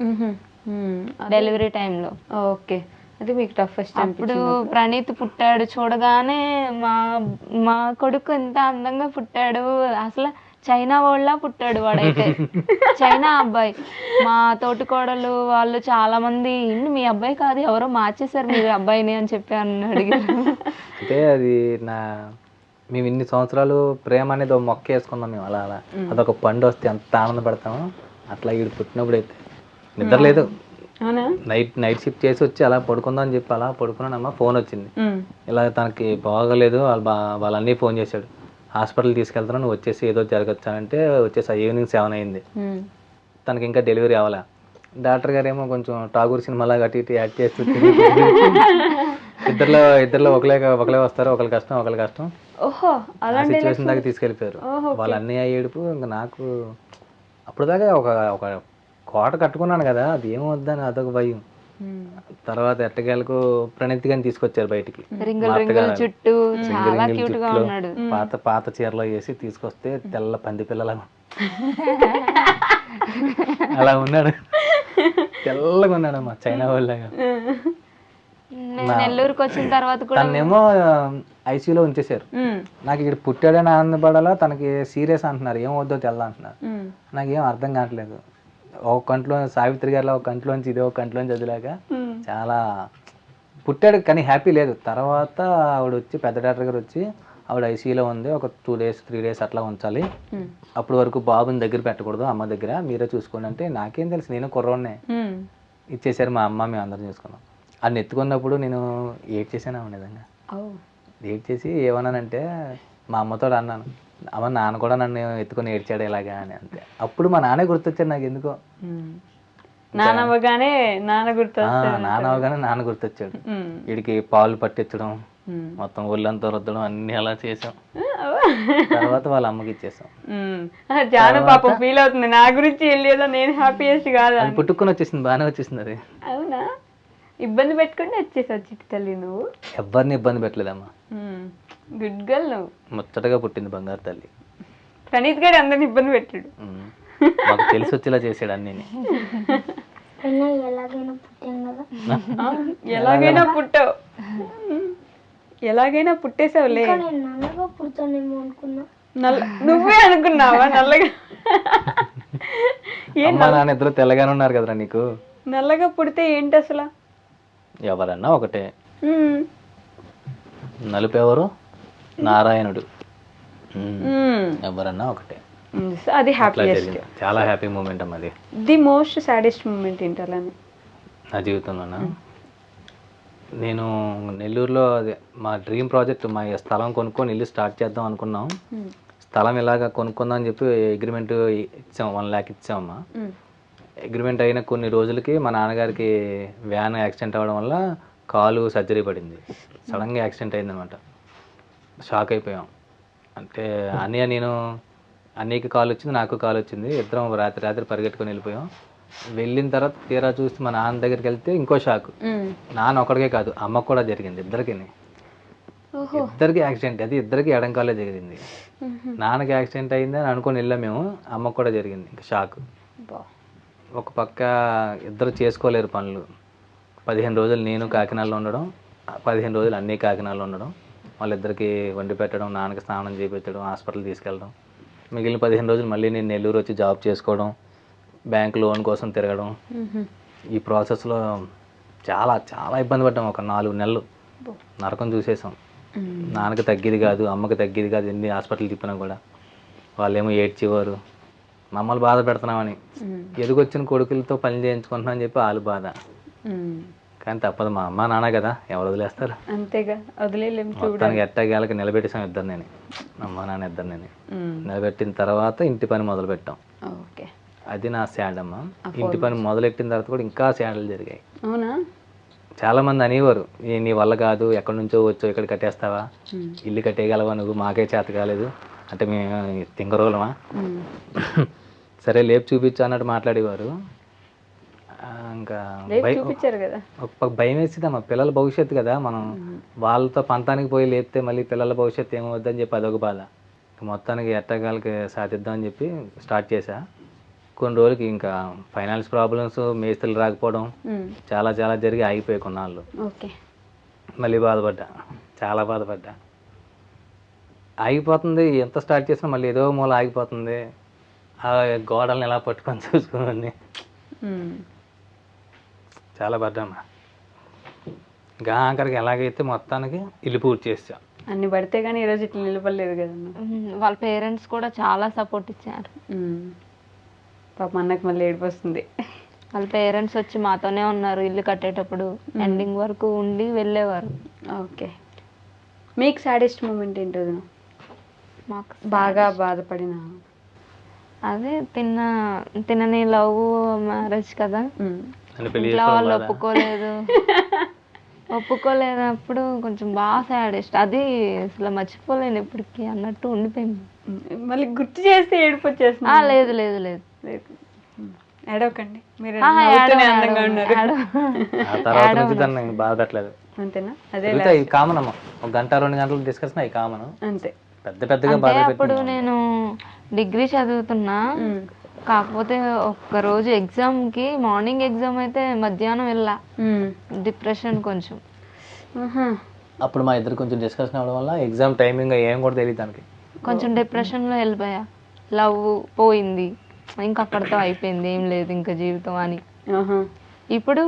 డెలివరీ టైంలో. ఓకే, అది మీకు టఫెస్ట్. అప్పుడు ప్రణీత్ పుట్టాడు. చూడగానే మా కొడుకు ఎంత అందంగా పుట్టాడు, అసలు చైనా వాళ్ళ పుట్టాడు వాడైతే. చైనా అబ్బాయి. మా తోటికోడలు వాళ్ళు చాలా మంది మీ అబ్బాయి కాదు ఎవరో మార్చేశారు మీ అబ్బాయిని అని చెప్పి అడిగారు. అంటే అది మేము ఇన్ని సంవత్సరాలు ప్రేమ అనేది ఒక మొక్క వేసుకున్నాం మేము. అలా అదొక పండు వస్తే ఎంత ఆనందపడతామో అట్లా వీడు పుట్టినప్పుడు అయితే నిద్ర లేదు. నైట్ షిఫ్ట్ చేసి వచ్చి అలా పడుకుందాం అని చెప్పి అలా పడుకున్నానమ్మా. ఫోన్ వచ్చింది, ఇలా తనకి బాగోలేదు, వాళ్ళన్నీ ఫోన్ చేశాడు, హాస్పిటల్ తీసుకెళ్తాను నువ్వు వచ్చేసి ఏదో జరగచ్చానంటే వచ్చేసి ఈవినింగ్ 7 అయింది. తనకి ఇంకా డెలివరీ అవ్వాలా. డాక్టర్ గారు ఏమో కొంచెం టాగూర్ సినిమాలాగా అటు ఇటు యాడ్ చేస్తూ ఇద్దరిలో ఒకలే వస్తారు, ఒకరి కష్టం. ఆ సిచ్యువేషన్ దాకా తీసుకెళ్ళిపోయారు. వాళ్ళ అన్నయ్య ఏడుపు. ఇంకా నాకు అప్పుడు దాకా ఒక కోట కట్టుకున్నాను కదా, అది ఏమవుద్దని అదొక భయం. తర్వాత ఎట్టకేలకు ప్రణీత్ గారిని తీసుకొచ్చారు బయటికి. పాత చీరలో వేసి తీసుకొస్తే తెల్ల పంది పిల్లల అలా ఉన్నాడు. తెల్లగా ఉన్నాడమ్మా, చైనా వాళ్ళగా. నెల్లూరుకి వచ్చిన తర్వాత కూడా తనేమో ఐసీయూలో ఉంచేశారు. నాకు ఇక్కడ పుట్టాడని ఆనందపడాలా, తనకి సీరియస్ అంటున్నారు, ఏమవుద్దో తెల్లా అంటున్నారు. నాకేం అర్థం కావట్లేదు. ఒక కంట్లో సావిత్రి గారిలో ఒక కంట్లోంచి ఇది ఒక కంట్లోంచి వదిలేక చాలా పుట్టాడు కానీ హ్యాపీ లేదు. తర్వాత ఆవిడ వచ్చి పెద్ద డాక్టర్ గారు వచ్చి ఆవిడ ఐసీయూలో ఉంది, ఒక 2 days 3 days అట్లా ఉంచాలి, అప్పటి వరకు బాబుని దగ్గర పెట్టకూడదు, అమ్మ దగ్గర మీరే చూసుకోండి అంటే నాకేం తెలుసు, నేను కుర్రోడ్నే. ఇచ్చేసారు మా అమ్మ, మేము అందరం చూసుకున్నాం. అది ఎత్తుకున్నప్పుడు నేను ఏడ్ చేశాను ఆమె నిజంగా. ఏడ్ చేసి ఏమన్నానంటే మా అమ్మతో అన్నాను, అమ్మ నాన్న కూడా నన్ను ఎత్తుకొని ఏడ్చాడు ఇలాగా అని. అంతే అప్పుడు మా నాన్నే గుర్తొచ్చాడు నాకు ఎందుకో. నానవగానే నాన్న గుర్తొచ్చాడు. వీడికి పాలు పట్టించడం, మొత్తం ఒళ్ళంతా రుద్దడం అన్ని అలా చేసాం. తర్వాత వాళ్ళ అమ్మకి ఇచ్చేసాం. జాను పాపం ఫీల్ అవుతుంది, నా గురించి వెళ్ళేదో నేను హ్యాపీయెస్ట్ కాదు. అది పుట్టుకుని వచ్చేసింది, బాగానే వచ్చేసింది. అది అవునా? ఇబ్బంది పెట్టుకుంటే వచ్చేసావు చిట్టి తల్లి నువ్వు. ఎవరిని ఇబ్బంది పెట్టలేదమ్మా. గుడ్ గర్ల్ నువ్వు. ముచ్చటగా పుట్టింది బంగారు తల్లి. ప్రణీత్ గారు అందరిని ఇబ్బంది పెట్టాడు, మాకు తెలిసి వచ్చేలా చేసాడు అన్ని. ఎలాగైనా పుట్టావు, ఎలాగైనా పుట్టేసావులే. నువ్వే అనుకున్నావా నల్లగా? నాన్న ఇద్దరు తెల్లగానే ఉన్నారు కదరా నీకు. నల్లగా పుడితే ఏంటి అసలు? ఎవరన్నా ఒకటే. నలుపు ఎవరు? నారాయణుడు. ఎవరన్నా ఒకటే. అది హ్యాపీయెస్ట్, చాలా హ్యాపీ మూమెంట్ అమ్మా అది. ది మోస్ట్ సాడెస్ట్ మూమెంట్ ఏంటి అలానే నా జీవితంలోనా? నేను నెల్లూరులో అదే మా డ్రీమ్ ప్రాజెక్ట్, మా స్థలం కొనుక్కొని ఇల్లు స్టార్ట్ చేద్దాం అనుకున్నాం. స్థలం ఇలాగ కొనుక్కుందాం అని చెప్పి అగ్రిమెంట్ ఇచ్చాం, 1 lakh ఇచ్చామమ్మా. అగ్రిమెంట్ అయిన కొన్ని రోజులకి మా నాన్నగారికి వ్యాన్ యాక్సిడెంట్ అవ్వడం వల్ల కాలు సర్జరీ పడింది. సడన్గా యాక్సిడెంట్ అయిందనమాట. షాక్ అయిపోయాం. అంటే అన్నయ్యకి కాలు వచ్చింది, నాకు కాలు వచ్చింది. ఇద్దరం రాత్రి పరిగెట్టుకొని వెళ్ళిపోయాం. వెళ్ళిన తర్వాత తీరా చూస్తే మా నాన్న దగ్గరికి వెళ్తే ఇంకో షాక్. నాన్న ఒక్కడికే కాదు, అమ్మకు కూడా జరిగింది. ఇద్దరికి యాక్సిడెంట్. అది ఇద్దరికి ఎడంకాలే జరిగింది. నాన్నకి యాక్సిడెంట్ అయింది అని అనుకొని వెళ్ళాం మేము, అమ్మకు కూడా జరిగింది. ఇంకా షాక్. ఒక పక్క ఇద్దరు చేసుకోలేరు పనులు. 15 రోజులు నేను కాకినాడలో ఉండడం, 15 రోజులు అన్నీ కాకినాడలో ఉండడం, వాళ్ళిద్దరికి వండి పెట్టడం, నాన్నకి స్నానం చేయించడం, హాస్పిటల్ తీసుకెళ్ళడం. మిగిలిన 15 రోజులు మళ్ళీ నేను నెల్లూరు వచ్చి జాబ్ చేసుకోవడం, బ్యాంక్ లోన్ కోసం తిరగడం. ఈ ప్రాసెస్లో చాలా చాలా ఇబ్బంది పడ్డాం. ఒక 4 నెలలు నరకం చూసేసాం. నాన్నకి తగ్గేది కాదు, అమ్మకి తగ్గేది కాదు. ఎన్ని హాస్పిటల్ తిప్పినా కూడా వాళ్ళేమో ఏడ్చేవారు, మమ్మల్ని బాధ పెడుతున్నామని. ఎదుగొచ్చిన కొడుకులతో పని చేయించుకుంటున్నాం అని చెప్పి వాళ్ళు బాధ. కానీ తప్పదు, మా అమ్మ నాన్న కదా, ఎవరు వదిలేస్తారు? అంతేగా, వదిలేలేము. మొత్తానికి ఎట్టగేళ్ళకి నిలబెట్టేసాం ఇద్దరు. నేను అమ్మ నాన్న ఇద్దరు నిలబెట్టిన తర్వాత ఇంటి పని మొదలు పెట్టాం. అది నా శాడ్ అమ్మ. ఇంటి పని మొదలెట్టిన తర్వాత కూడా ఇంకా శాడలు జరిగాయి. అవునా? చాలా మంది అనేవారు, నీ వల్ల కాదు, ఎక్కడి నుంచో వచ్చో ఇక్కడ కట్టేస్తావా, ఇల్లు కట్టేయగలవా నువ్వు, మాకే చేత కాలేదు అంటే మేము తింగరోలమా. సరే లేపు చూపించు అన్నట్టు మాట్లాడేవారు. ఇంకా చూపించారు కదా, ఒక భయం వేసిందమ్మా, పిల్లల భవిష్యత్తు కదా, మనం వాళ్ళతో పంతానికి పోయి లేపితే మళ్ళీ పిల్లల భవిష్యత్తు ఏమవుద్దని చెప్పి అదొక బాధ. మొత్తానికి ఎట్టగాలకి సాధిద్దామని చెప్పి స్టార్ట్ చేశా. కొన్ని రోజులకి ఇంకా ఫైనాన్స్ ప్రాబ్లమ్స్, మేస్త్రీలు రాకపోవడం చాలా చాలా జరిగి ఆగిపోయి కొన్నాళ్ళు. ఓకే, మళ్ళీ బాధపడ్డా, చాలా బాధపడ్డా. ఆగిపోతుంది, ఎంత స్టార్ట్ చేసినా మళ్ళీ ఏదో మూల ఆగిపోతుంది. ఆ గోడల్ని ఎలా పట్టుకొని చూసుకోండి, చాలా పడ్డామ్మా. ఇంకా ఆఖరికి ఎలాగైతే మొత్తానికి ఇల్లు పూర్తి చేసా. అన్ని పడితే కానీ ఈరోజు ఇట్లా నిలబడలేదు కదన్నా. వాళ్ళ పేరెంట్స్ కూడా చాలా సపోర్ట్ ఇచ్చారు. పాప అన్నకు మళ్ళీ ఏడుపు వస్తుంది. వాళ్ళ పేరెంట్స్ వచ్చి మాతోనే ఉన్నారు ఇల్లు కట్టేటప్పుడు, ఎండింగ్ వరకు ఉండి వెళ్ళేవారు. ఓకే, మీకు సాడెస్ట్ మూమెంట్ ఏంటో మాకు బాగా బాధపడిన? అదే తినని లవ్ మ్యారేజ్ కదా, ఇంట్లో వాళ్ళు ఒప్పుకోలేనప్పుడు కొంచెం బాగా సాడెస్ట్. అది అసలు మర్చిపోలేను ఇప్పటికి అన్నట్టు ఉండిపోయింది. మళ్ళీ గుర్తు చేస్తే ఏడుపు వచ్చేస్తుంది. లేదు లేదు లేదు లేదు, ఏడవకండి, మీరు అందంగా ఉన్నారు. బాధపడలేదు అంతేనా? అదే కామన్ అమ్మా, 1 గంట 2 గంటలు డిస్కషన్ అయ్యి కామన్. అంతే, పెద్ద పెద్దగా అప్పుడు నేను డిగ్రీ చదువుతున్నా. కాకపోతే ఒక్క రోజు ఎగ్జామ్ కి, మార్నింగ్ ఎగ్జామ్ అయితే మధ్యాహ్నం వెళ్ళా, డిప్రెషన్ కొంచెం. అప్పుడు మా ఇద్దరు కొంచెం డిస్కషన్ అవ్వడం వల్ల ఎగ్జామ్ టైమింగ్ ఏం కూడా తెలియదు దానికి, కొంచెం డిప్రెషన్ లో వెళ్ళిపోయా. లవ్ పోయింది, ఇంకా అక్కడితో అయిపోయింది, ఏం లేదు ఇంకా జీవితం అని. ఇప్పుడు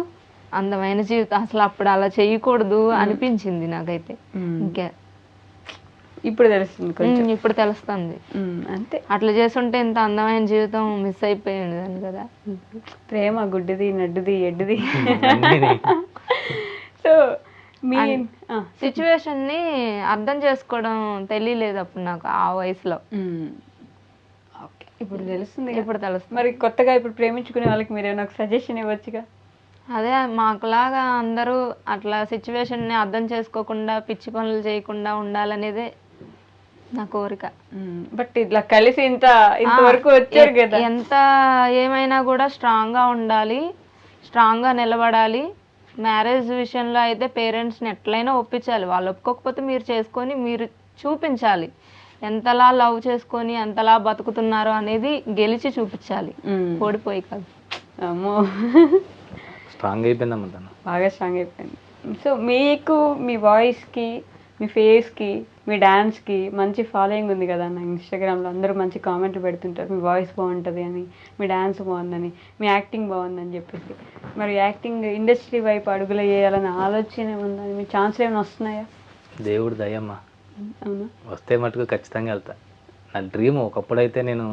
అందమైన జీవితం, అసలు అప్పుడు అలా చేయకూడదు అనిపించింది నాకైతే. ఇంకా ఇప్పుడు తెలుస్తుంది, ఇప్పుడు తెలుస్తుంది. అంతే, అట్లా చేస్తుంటే ఇంత అందమైన జీవితం మిస్ అయిపోయింది దాన్ని కదా. ప్రేమ గుడ్డిది, నడ్డుది, ఎడ్డిది. సో మీ సిచ్యువేషన్ ని అర్థం చేసుకోవడం తెలియలేదు అప్పుడు నాకు ఆ వయసులో. ఓకే, ఇప్పుడు తెలుస్తుంది, ఇప్పుడు తెలుస్తుంది. మరి కొత్తగా ఇప్పుడు ప్రేమించుకునే వాళ్ళకి మీరు ఏమైనా ఒక సజెషన్ ఇవ్వచ్చుగా? అదే మాకులాగా అందరూ అట్లా సిచ్యువేషన్ ని అర్థం చేసుకోకుండా పిచ్చి పనులు చేయకుండా ఉండాలనేదే నా కోరిక. బట్ ఇట్లా కలిసి ఇంతవరకు వచ్చారు కదా, ఎంత ఏమైనా కూడా స్ట్రాంగ్ గా ఉండాలి, స్ట్రాంగ్ గా నిలబడాలి. మ్యారేజ్ విషయంలో అయితే పేరెంట్స్ని ఎట్లయినా ఒప్పించాలి, వాళ్ళు ఒప్పుకోకపోతే మీరు చేసుకొని మీరు చూపించాలి ఎంతలా లవ్ చేసుకొని ఎంతలా బతుకుతున్నారో అనేది గెలిచి చూపించాలి, ఓడిపోయి కాదు. అమ్మో, స్ట్రాంగ్ అయిపోయిందమ్మా, బాగా స్ట్రాంగ్ అయిపోయింది. సో మీకు మీ వాయిస్కి, మీ ఫేస్కి, మీ డాన్స్కి మంచి ఫాలోయింగ్ ఉంది కదా అన్న. ఇన్స్టాగ్రామ్లో అందరూ మంచి కామెంట్లు పెడుతుంటారు, మీ వాయిస్ బాగుంటుంది అని, మీ డాన్స్ బాగుందని, మీ యాక్టింగ్ బాగుందని చెప్పేసి. మరి యాక్టింగ్ ఇండస్ట్రీ వైపు అడుగులు వేయాలని ఆలోచన ఉందని, మీ ఛాన్స్లు ఏమైనా వస్తున్నాయా? దేవుడు దయమ్మా, అవునా? వస్తే మటుకు ఖచ్చితంగా వెళ్తా. నా డ్రీమ్ ఒకప్పుడైతే నేను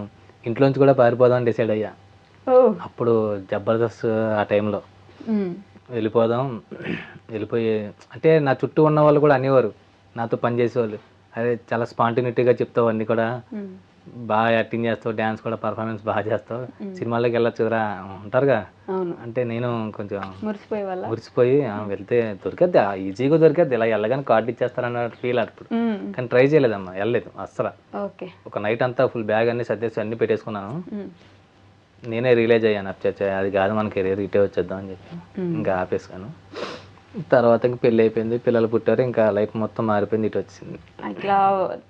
ఇంట్లోంచి కూడా పారిపోదామని డిసైడ్ అయ్యా. అప్పుడు జబర్దస్త్ ఆ టైంలో వెళ్ళిపోదాం, వెళ్ళిపోయి అంటే నా చుట్టూ ఉన్న వాళ్ళు కూడా అనేవారు, నాతో పనిచేసేవాళ్ళు, అదే చాలా స్పాంటినిటీగా చెప్తావు, అన్నీ కూడా బాగా యాక్టింగ్ చేస్తావు, డ్యాన్స్ కూడా పర్ఫార్మెన్స్ బాగా చేస్తావు, సినిమాలోకి వెళ్ళొచ్చురా అంటారుగా. అంటే నేను కొంచెం మురిసిపోయి వెళ్తే దొరికేద్ది, ఈజీగా దొరికేద్ది, ఇలా వెళ్ళగానే కార్డు ఇచ్చేస్తారన్న ఫీల్ అప్పుడు. కానీ ట్రై చేయలేదమ్మా, వెళ్ళలేదు అస్సలు. ఒక నైట్ అంతా ఫుల్ బ్యాగ్ అన్ని సర్దేసి అన్ని పెట్టేసుకున్నాను. నేనే రియలైజ్ అయ్యాను, అది కాదు మన కెరీర్, ఇటే వచ్చేద్దాం అని చెప్పి ఇంకా ఆపేసాను. తర్వాత ఇంకా పెళ్ళి అయిపోయింది, పిల్లలు పుట్టారు, ఇంకా లైఫ్ మొత్తం మారిపోయింది, ఇటు వచ్చింది. అట్లా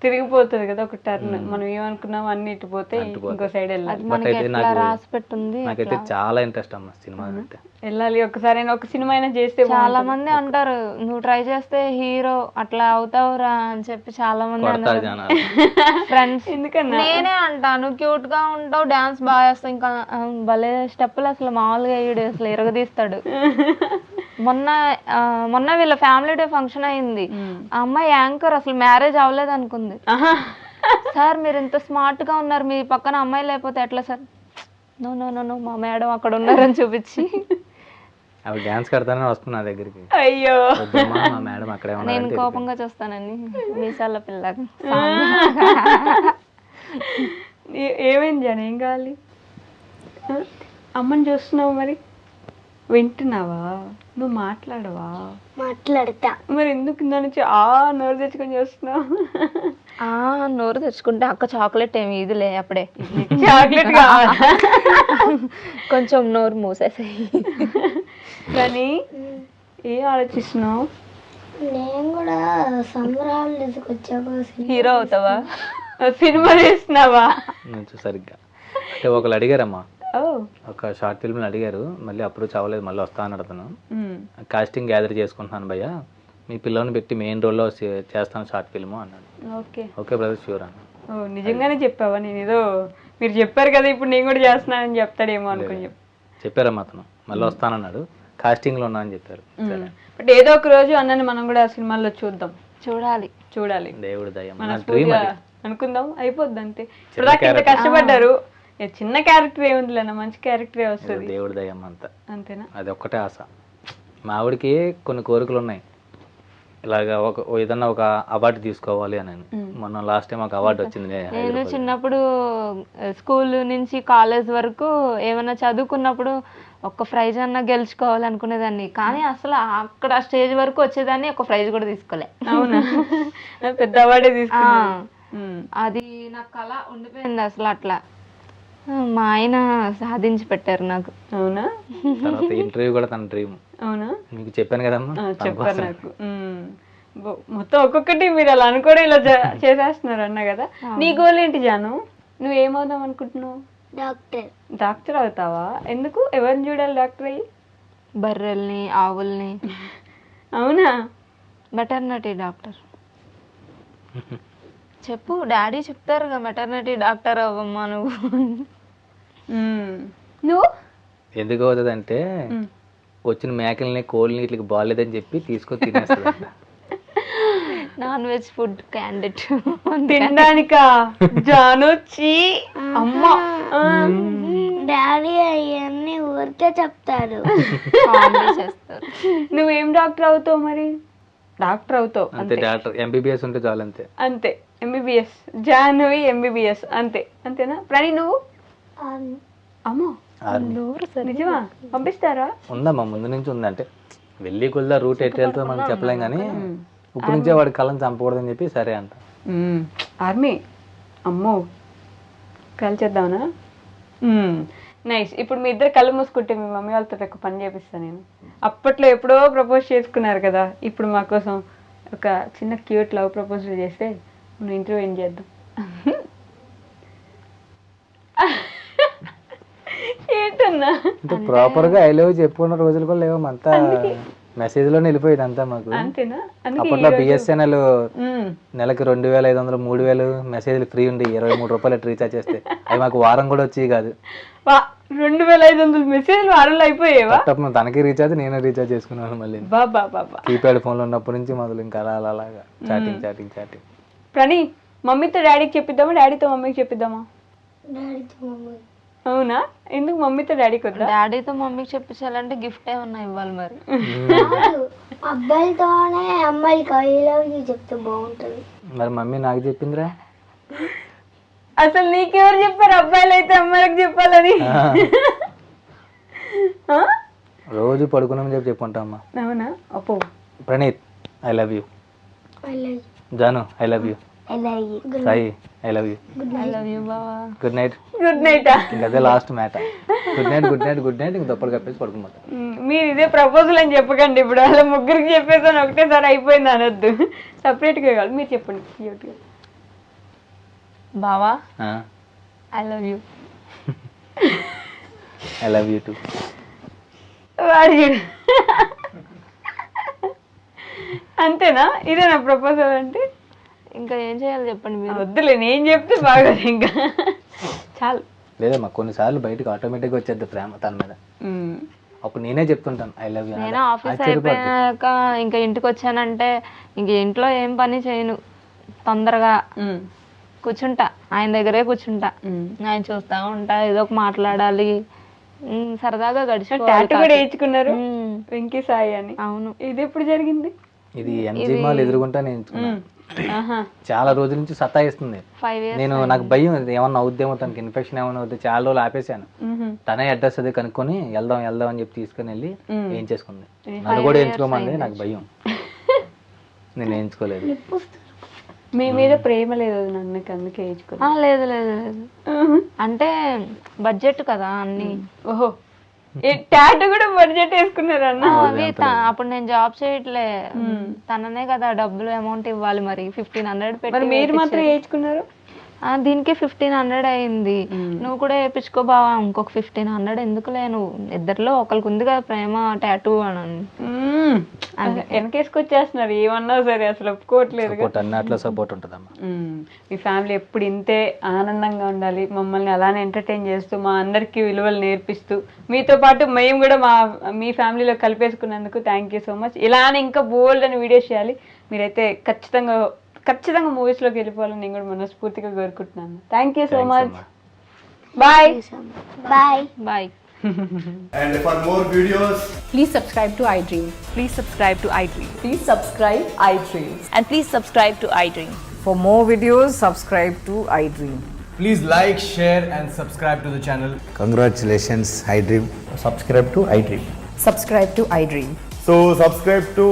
తిరిగిపోతుంది కదా ఒక టర్న్, మనం ఏమనుకున్నాం అన్ని ఇటు పోతే ఇంకో సైడ్ వెళ్ళాలి. బట్ అయితే నాకైతే చాలా ఇంట్రెస్ట్ అమ్మా సినిమా అంటే. వెళ్ళాలి ఒకసారి, ఒక సినిమా అయినా చేస్తే. చాలా మంది అంటారు నువ్వు ట్రై చేస్తే హీరో అట్లా అవుతావురా అని చెప్పి చాలా మంది అంటారు ఫ్రెండ్స్. ఎందుకన్నా నేనే అంటాను, క్యూట్ గా ఉంటావు, డాన్స్ బాగా చేస్తావు, ఇంకా భలే స్టెప్పులు అసలు మామూలుగా వేయడు, అసలు ఎరగదీస్తాడు. మొన్న వీళ్ళ ఫ్యామిలీ డే ఫంక్షన్ అయింది, ఆ అమ్మాయి యాంకర్ అసలు మ్యారేజ్ అవ్వలేదు అనుకుంది. సార్ మీరు ఇంత స్మార్ట్ గా ఉన్నారు, మీ పక్కన అమ్మాయి లేకపోతే ఎట్లా sir? No no no no, మా మేడం అక్కడ ఉన్నారని చూపించి అవి డాన్స్ కడతానే వస్తున్నా నా దగ్గరికి. అయ్యో మా మేడం అక్కడే ఉన్నారు. నేను కోపంగా చూస్తానని మీసాల పిల్ల. ఏమైంది అని, ఏం కావాలి? అమ్మని చూస్తున్నావు మరి, వింటున్నావా? నువ్వు మాట్లాడవా? మాట్లాడతా. మరి ఎందుకు నన్ను నోరు తెచ్చుకొని చూస్తున్నావు? నోరు తెచ్చుకుంటే అక్క చాక్లెట్ ఏమి ఇదిలే అప్పుడే చాక్లెట్ కావాలా? కొంచెం నోరు మూసేసాయి. కానీ ఏం ఆలోచిస్తున్నావు? నేను కూడా సమ్మర్ హాలిడేస్కి వచ్చాక హీరో అవుతావా? సినిమా చేస్తున్నావా? నుంచి సరిగ్గా అంటే ఒకళ్ళు అడిగారమ్మా, ఓ ఒక షార్ట్ ఫిల్మ్ని అడిగారు, మళ్ళీ అప్రోచ్ అవ్వలేదు, మళ్ళీ వస్తా అని అడుగుతాను. కాస్టింగ్ గ్యాదర్ చేసుకుంటున్నాను భయ్య, మీ పిల్లల్ని పెట్టి మెయిన్ రోల్లో చేస్తాను షార్ట్ ఫిల్మ్ అన్నాడు. ఓకే ఓకే బ్రదర్ షూర్ అన్న. ఓ నిజంగానే చెప్పావా? నేను ఏదో మీరు చెప్పారు కదా ఇప్పుడు నేను కూడా చేస్తున్నానని చెప్తాడేమో అనుకుని చెప్పారమ్మా, అతను మళ్ళీ వస్తానన్నాడు, కాస్టింగ్లో ఉన్నా అని చెప్పారు. బట్ ఏదో ఒక రోజు అన్నని మనం కూడా సినిమాల్లో చూద్దాం, చూడాలి. దేవుడు దయ, మన నా డ్రీమ్ అది. అనుకుందాం, అయిపోద్ది అంతే. ఇప్పుడు ఇంత కష్టపడ్డారు, చిన్న క్యారెక్టర్ ఏముందిలేనా, మంచి క్యారెక్టరే వస్తుంది. దేవుడి దయ్యం అంతా అంతేనా? అది ఒక్కటే ఆశ. మా ఆవిడకి కొన్ని కోరికలు ఉన్నాయి, ఇలాగా ఏదన్నా ఒక అవార్డు తీసుకోవాలి అని. మొన్న లాస్ట్ టైం ఒక అవార్డు వచ్చింది. నేను చిన్నప్పుడు స్కూల్ నుంచి కాలేజ్ వరకు ఏమైనా చదువుకున్నప్పుడు ఒక్క ప్రైజ్ అన్నా గెలుచుకోవాలనుకునేదాన్ని, కానీ అసలు అక్కడ స్టేజ్ వరకు వచ్చేదాన్ని ఒక ప్రైజ్ కూడా తీసుకోలే. అవునా? పెద్ద అవార్డే తీసుకున్నా. అది నాకు కళ ఉండిపోయింది అసలు అట్లా. మా ఆయన సాధించి పెట్టారు నాకు. అవునా? తర్వాత ఇంటర్వ్యూ కూడా తన డ్రీమ్. అవునా? మీకు చెప్పాను కదమ్మా, చెప్పారు నాకు. మొత్తం ఒక్కొక్కటి మీరు అలా అనుకోవడం ఇలా చేసేస్తున్నారు అన్న కదా. నీ గోల్ ఏంటి జాను? నువ్వు ఏమవుదాం అనుకుంటున్నావు? డాక్టర్ అవుతావా? ఎందుకు? ఎవరిని చూడాలి డాక్టర్ అయ్యి? బర్రెల్ని, ఆవుల్ని. అవునా? Maternity doctor. చెప్పు, డాడీ చెప్తారుగా మెటర్నిటీ డాక్టర్ అవ్వమ్మా నువ్వు. నువ్వు ఎందుకు అవుతుంది అంటే వచ్చిన మేకల్ని కోళ్ళని ఇట్లకి బాగాలేదని చెప్పి తీసుకొని తినేస్తుంది. నాన్ వెజ్ ఫుడ్ క్యాండిడేట్ తినడానికా? జానొచ్చి అమ్మ డాడీ అవన్నీ ఊరికే చెప్తారు. చేస్తారు. నువ్వేం డాక్టర్ అవుతావు మరి? డాక్టర్ అవుతావు అంతే, డాక్టర్ ఎంబీబీఎస్ ఉంటే చాలు. అంతే అంతే, ఎంబీబీఎస్. జాహ్నవి ఎంబీబీఎస్ అంతే. అంతేనా? ప్రణి నువ్వు? అమ్మో నిజమా? పంపిస్తారా? ఉందమ్మా, ముందు నుంచి ఉంది. అంటే వెళ్ళి కొద్దిగా రూట్ ఎట్టు వెళ్తుందో మనం చెప్పలేం, కానీ ఇప్పుడు నుంచే వాడి కళ్ళని చంపకూడదని చెప్పి సరే అంట. ఆర్మీ. అమ్మో, కలిచేద్దామనా? నైస్. ఇప్పుడు మీ ఇద్దరు కళ్ళు మూసుకుంటే మీ మమ్మీ వాళ్ళతో ఒక పని చేపిస్తాను నేను. అప్పట్లో ఎప్పుడో ప్రపోజ్ చేసుకున్నారు కదా, ఇప్పుడు మా కోసం ఒక చిన్న క్యూట్ లవ్ ప్రపోజల్ చేస్తే నువ్వు ఇంటర్వ్యూ ఏం చేద్దాం. ఏంటన్నా అంటే ప్రాపర్ గా ఐ లవ్ చెప్పుకున్న రోజులు కూడా లేవు, అంతా మెసేజ్ లోనే వెళ్ళిపోయింది అంతా మాకు. అంతేనా? అప్పట్లో బిఎస్ఎన్ఎల్ నెలకి 2500 3000 మెసేజ్లు ఫ్రీ ఉండి 23 రూపాయలు రీఛార్జ్ చేస్తే అవి మాకు వారం కూడా వచ్చి కాదు. 2500 మెసేజ్లు వారంలో అయిపోయేవా? తనకి రీఛార్జ్, నేను రీఛార్జ్ చేసుకున్నాను మళ్ళీ. కీప్యాడ్ ఫోన్ లో ఉన్నప్పటి నుంచి మొదలు ఇంకా అలాగా చాటింగ్. ప్రణి, మమ్మీతో డాడీకి చెప్పిద్దామా, డాడీతో మమ్మీకి చెప్పిద్దామా? అవునా? ఎందుకు మమ్మీతో డాడీకి వద్దా? డాడీతో మమ్మీకి చెప్పించాలంటే గిఫ్ట్ ఏమన్నా ఇవ్వాలి మరి. అబ్బాయిలతోనే అమ్మాయిలకి ఐ లవ్ యూ చెప్తే బాగుంటుంది. మరి మమ్మీ నాకు చెప్పిందిరా. అసలు నీకెవరు చెప్పారు అబ్బాయిలు అయితే అమ్మాయిలకు చెప్పాలని? రోజు పడుకున్నామని చెప్పి చెప్పుకుంటామ్మా. అవునా? అప్పో. Praneeth I love you. Janu I love you. Sai I love you. Good night. అదే లాస్ట్ మ్యాట. గుడ్ నైట్ ఇంక దొప్పలు కప్పేసి పడుకున్నమాట. మీరు ఇదే ప్రపోజల్ అని చెప్పకండి, ఇప్పుడు వాళ్ళ ముగ్గురికి చెప్పేసాను ఒకటేసారి అయిపోయింది అనొద్దు, సపరేట్ గా కాదు. మీరు చెప్పండి క్యూట్ గా. బావా I love you. I love you to. వాడు చూడు. అంతేనా? ఇదేనా ప్రపోజల్ అంటే? ఇంకా ఏం చేయాలి చెప్పండి మీరు. వద్దులే, నేను చెప్తే బాగోదు ఇంకా, చాలు. లేదమ్మా, కొన్నిసార్లు బయటకు ఆటోమేటిక్గా వచ్చేది ప్రేమ తన మీద. అప్పుడు నేనే చెప్తుంటాను ఐ లవ్ యూ. నేను ఆఫీస్ అయిపోయాక ఇంకా ఇంటికి వచ్చానంటే ఇంక ఇంట్లో ఏం పని చేయను, తొందరగా కూర్చుంటా, ఆయన దగ్గరే కూర్చుంటా, ఆయన చూస్తా ఉంటా, ఏదో ఒక మాట్లాడాలి, సరదాగా గడిచి. టాటూ కూడా వేయించుకున్నారు వెంకీ సాయి అని. అవును. ఇది ఎప్పుడు జరిగింది? ఇది ఎంజీ మాల్ ఎదురుగుంటా నేను ఆహా. చాలా రోజుల నుంచి సతాయిస్తుంది. 5 years నేను నాకు భయం ఇది ఏమన్నా అవుద్దేమో, తనకి ఇన్ఫెక్షన్ ఏమన్నా అవుద్ది, చాలా రోజులు ఆపేసాను. తనే అడ్రస్ అది కనుక్కొని వెళ్దాం అని చెప్పి తీసుకుని వెళ్ళి ఏం చేసుకుంది. నన్ను కూడా ఎంచుకోమంది, నాకు భయం, నేను ఎంచుకోలేదు. మీ మీద ప్రేమ లేదు నన్నకి, అందుకే వేయించుకో. లేదు లేదు లేదు, అంటే బడ్జెట్ కదా అన్ని. ఓహో, టాటూ కూడా బడ్జెట్ వేసుకున్నారన్న. అవి అప్పుడు నేను జాబ్ చేయట్లే, తననే కదా డబ్బులు అమౌంట్ ఇవ్వాలి, మరి 1500 మరి పెట్టి మీరు మాత్రం వేయించుకున్నారు. దీనికి 1500 అయింది. నువ్వు కూడా వేయించుకో బావా, ఇంకొక 1500 ఎందుకులే, నువ్వు ఇద్దరిలో ఒకరికి ఉంది కదా ప్రేమ టాటూ అని. వెనకేసుకొచ్చేస్తున్నారు ఏమన్నా సరే, అసలు ఒప్పుకోవట్లేదు. సపోర్ట్ అన్నట్లో సపోర్ట్ ఉంటుందమ్మా. మీ ఫ్యామిలీ ఎప్పుడు ఇంతే ఆనందంగా ఉండాలి, మమ్మల్ని అలానే ఎంటర్టైన్ చేస్తూ మా అందరికీ విలువలు నేర్పిస్తూ, మీతో పాటు మేము కూడా మీ ఫ్యామిలీలో కలిపేసుకున్నందుకు థ్యాంక్ యూ సో మచ్. ఇలానే ఇంకా బోల్డ్ అని వీడియోస్ చేయాలి. మీరైతే ఖచ్చితంగా మూవీస్లోకి వెళ్ళిపోవాలని నేను కూడా మనస్ఫూర్తిగా కోరుకుంటున్నాను. Thank you so much. Bye bye bye. And for more videos, Please subscribe to iDream. Please subscribe to iDream. Please subscribe iDream. And please subscribe to iDream. For more videos, subscribe to iDream. Please like, share and subscribe to the channel. Congratulations, iDream. Subscribe to iDream. Subscribe to iDream. so subscribe to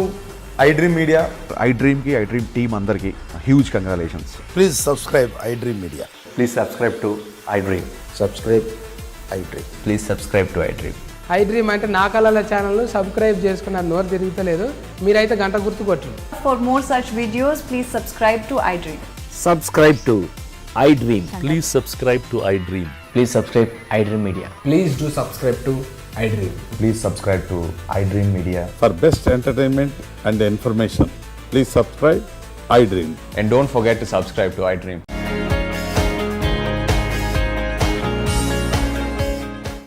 iDream Media. iDream team andarki huge congratulations. Please subscribe iDream Media. Please subscribe to iDream. Subscribe iDream. Please subscribe to iDream. iDream అంటే నా కళల ఛానల్ను subscribe చేసుకున్న నోరు తిరుగుతలేదు, మీరైతే గంట గుర్తు కొట్టండి. For more such videos, please subscribe to iDream. Subscribe to iDream. Please subscribe to iDream. Please subscribe iDream Media. Please do subscribe to iDream. Please subscribe to iDream Media. For best entertainment and information, please subscribe iDream. And don't forget to subscribe to iDream.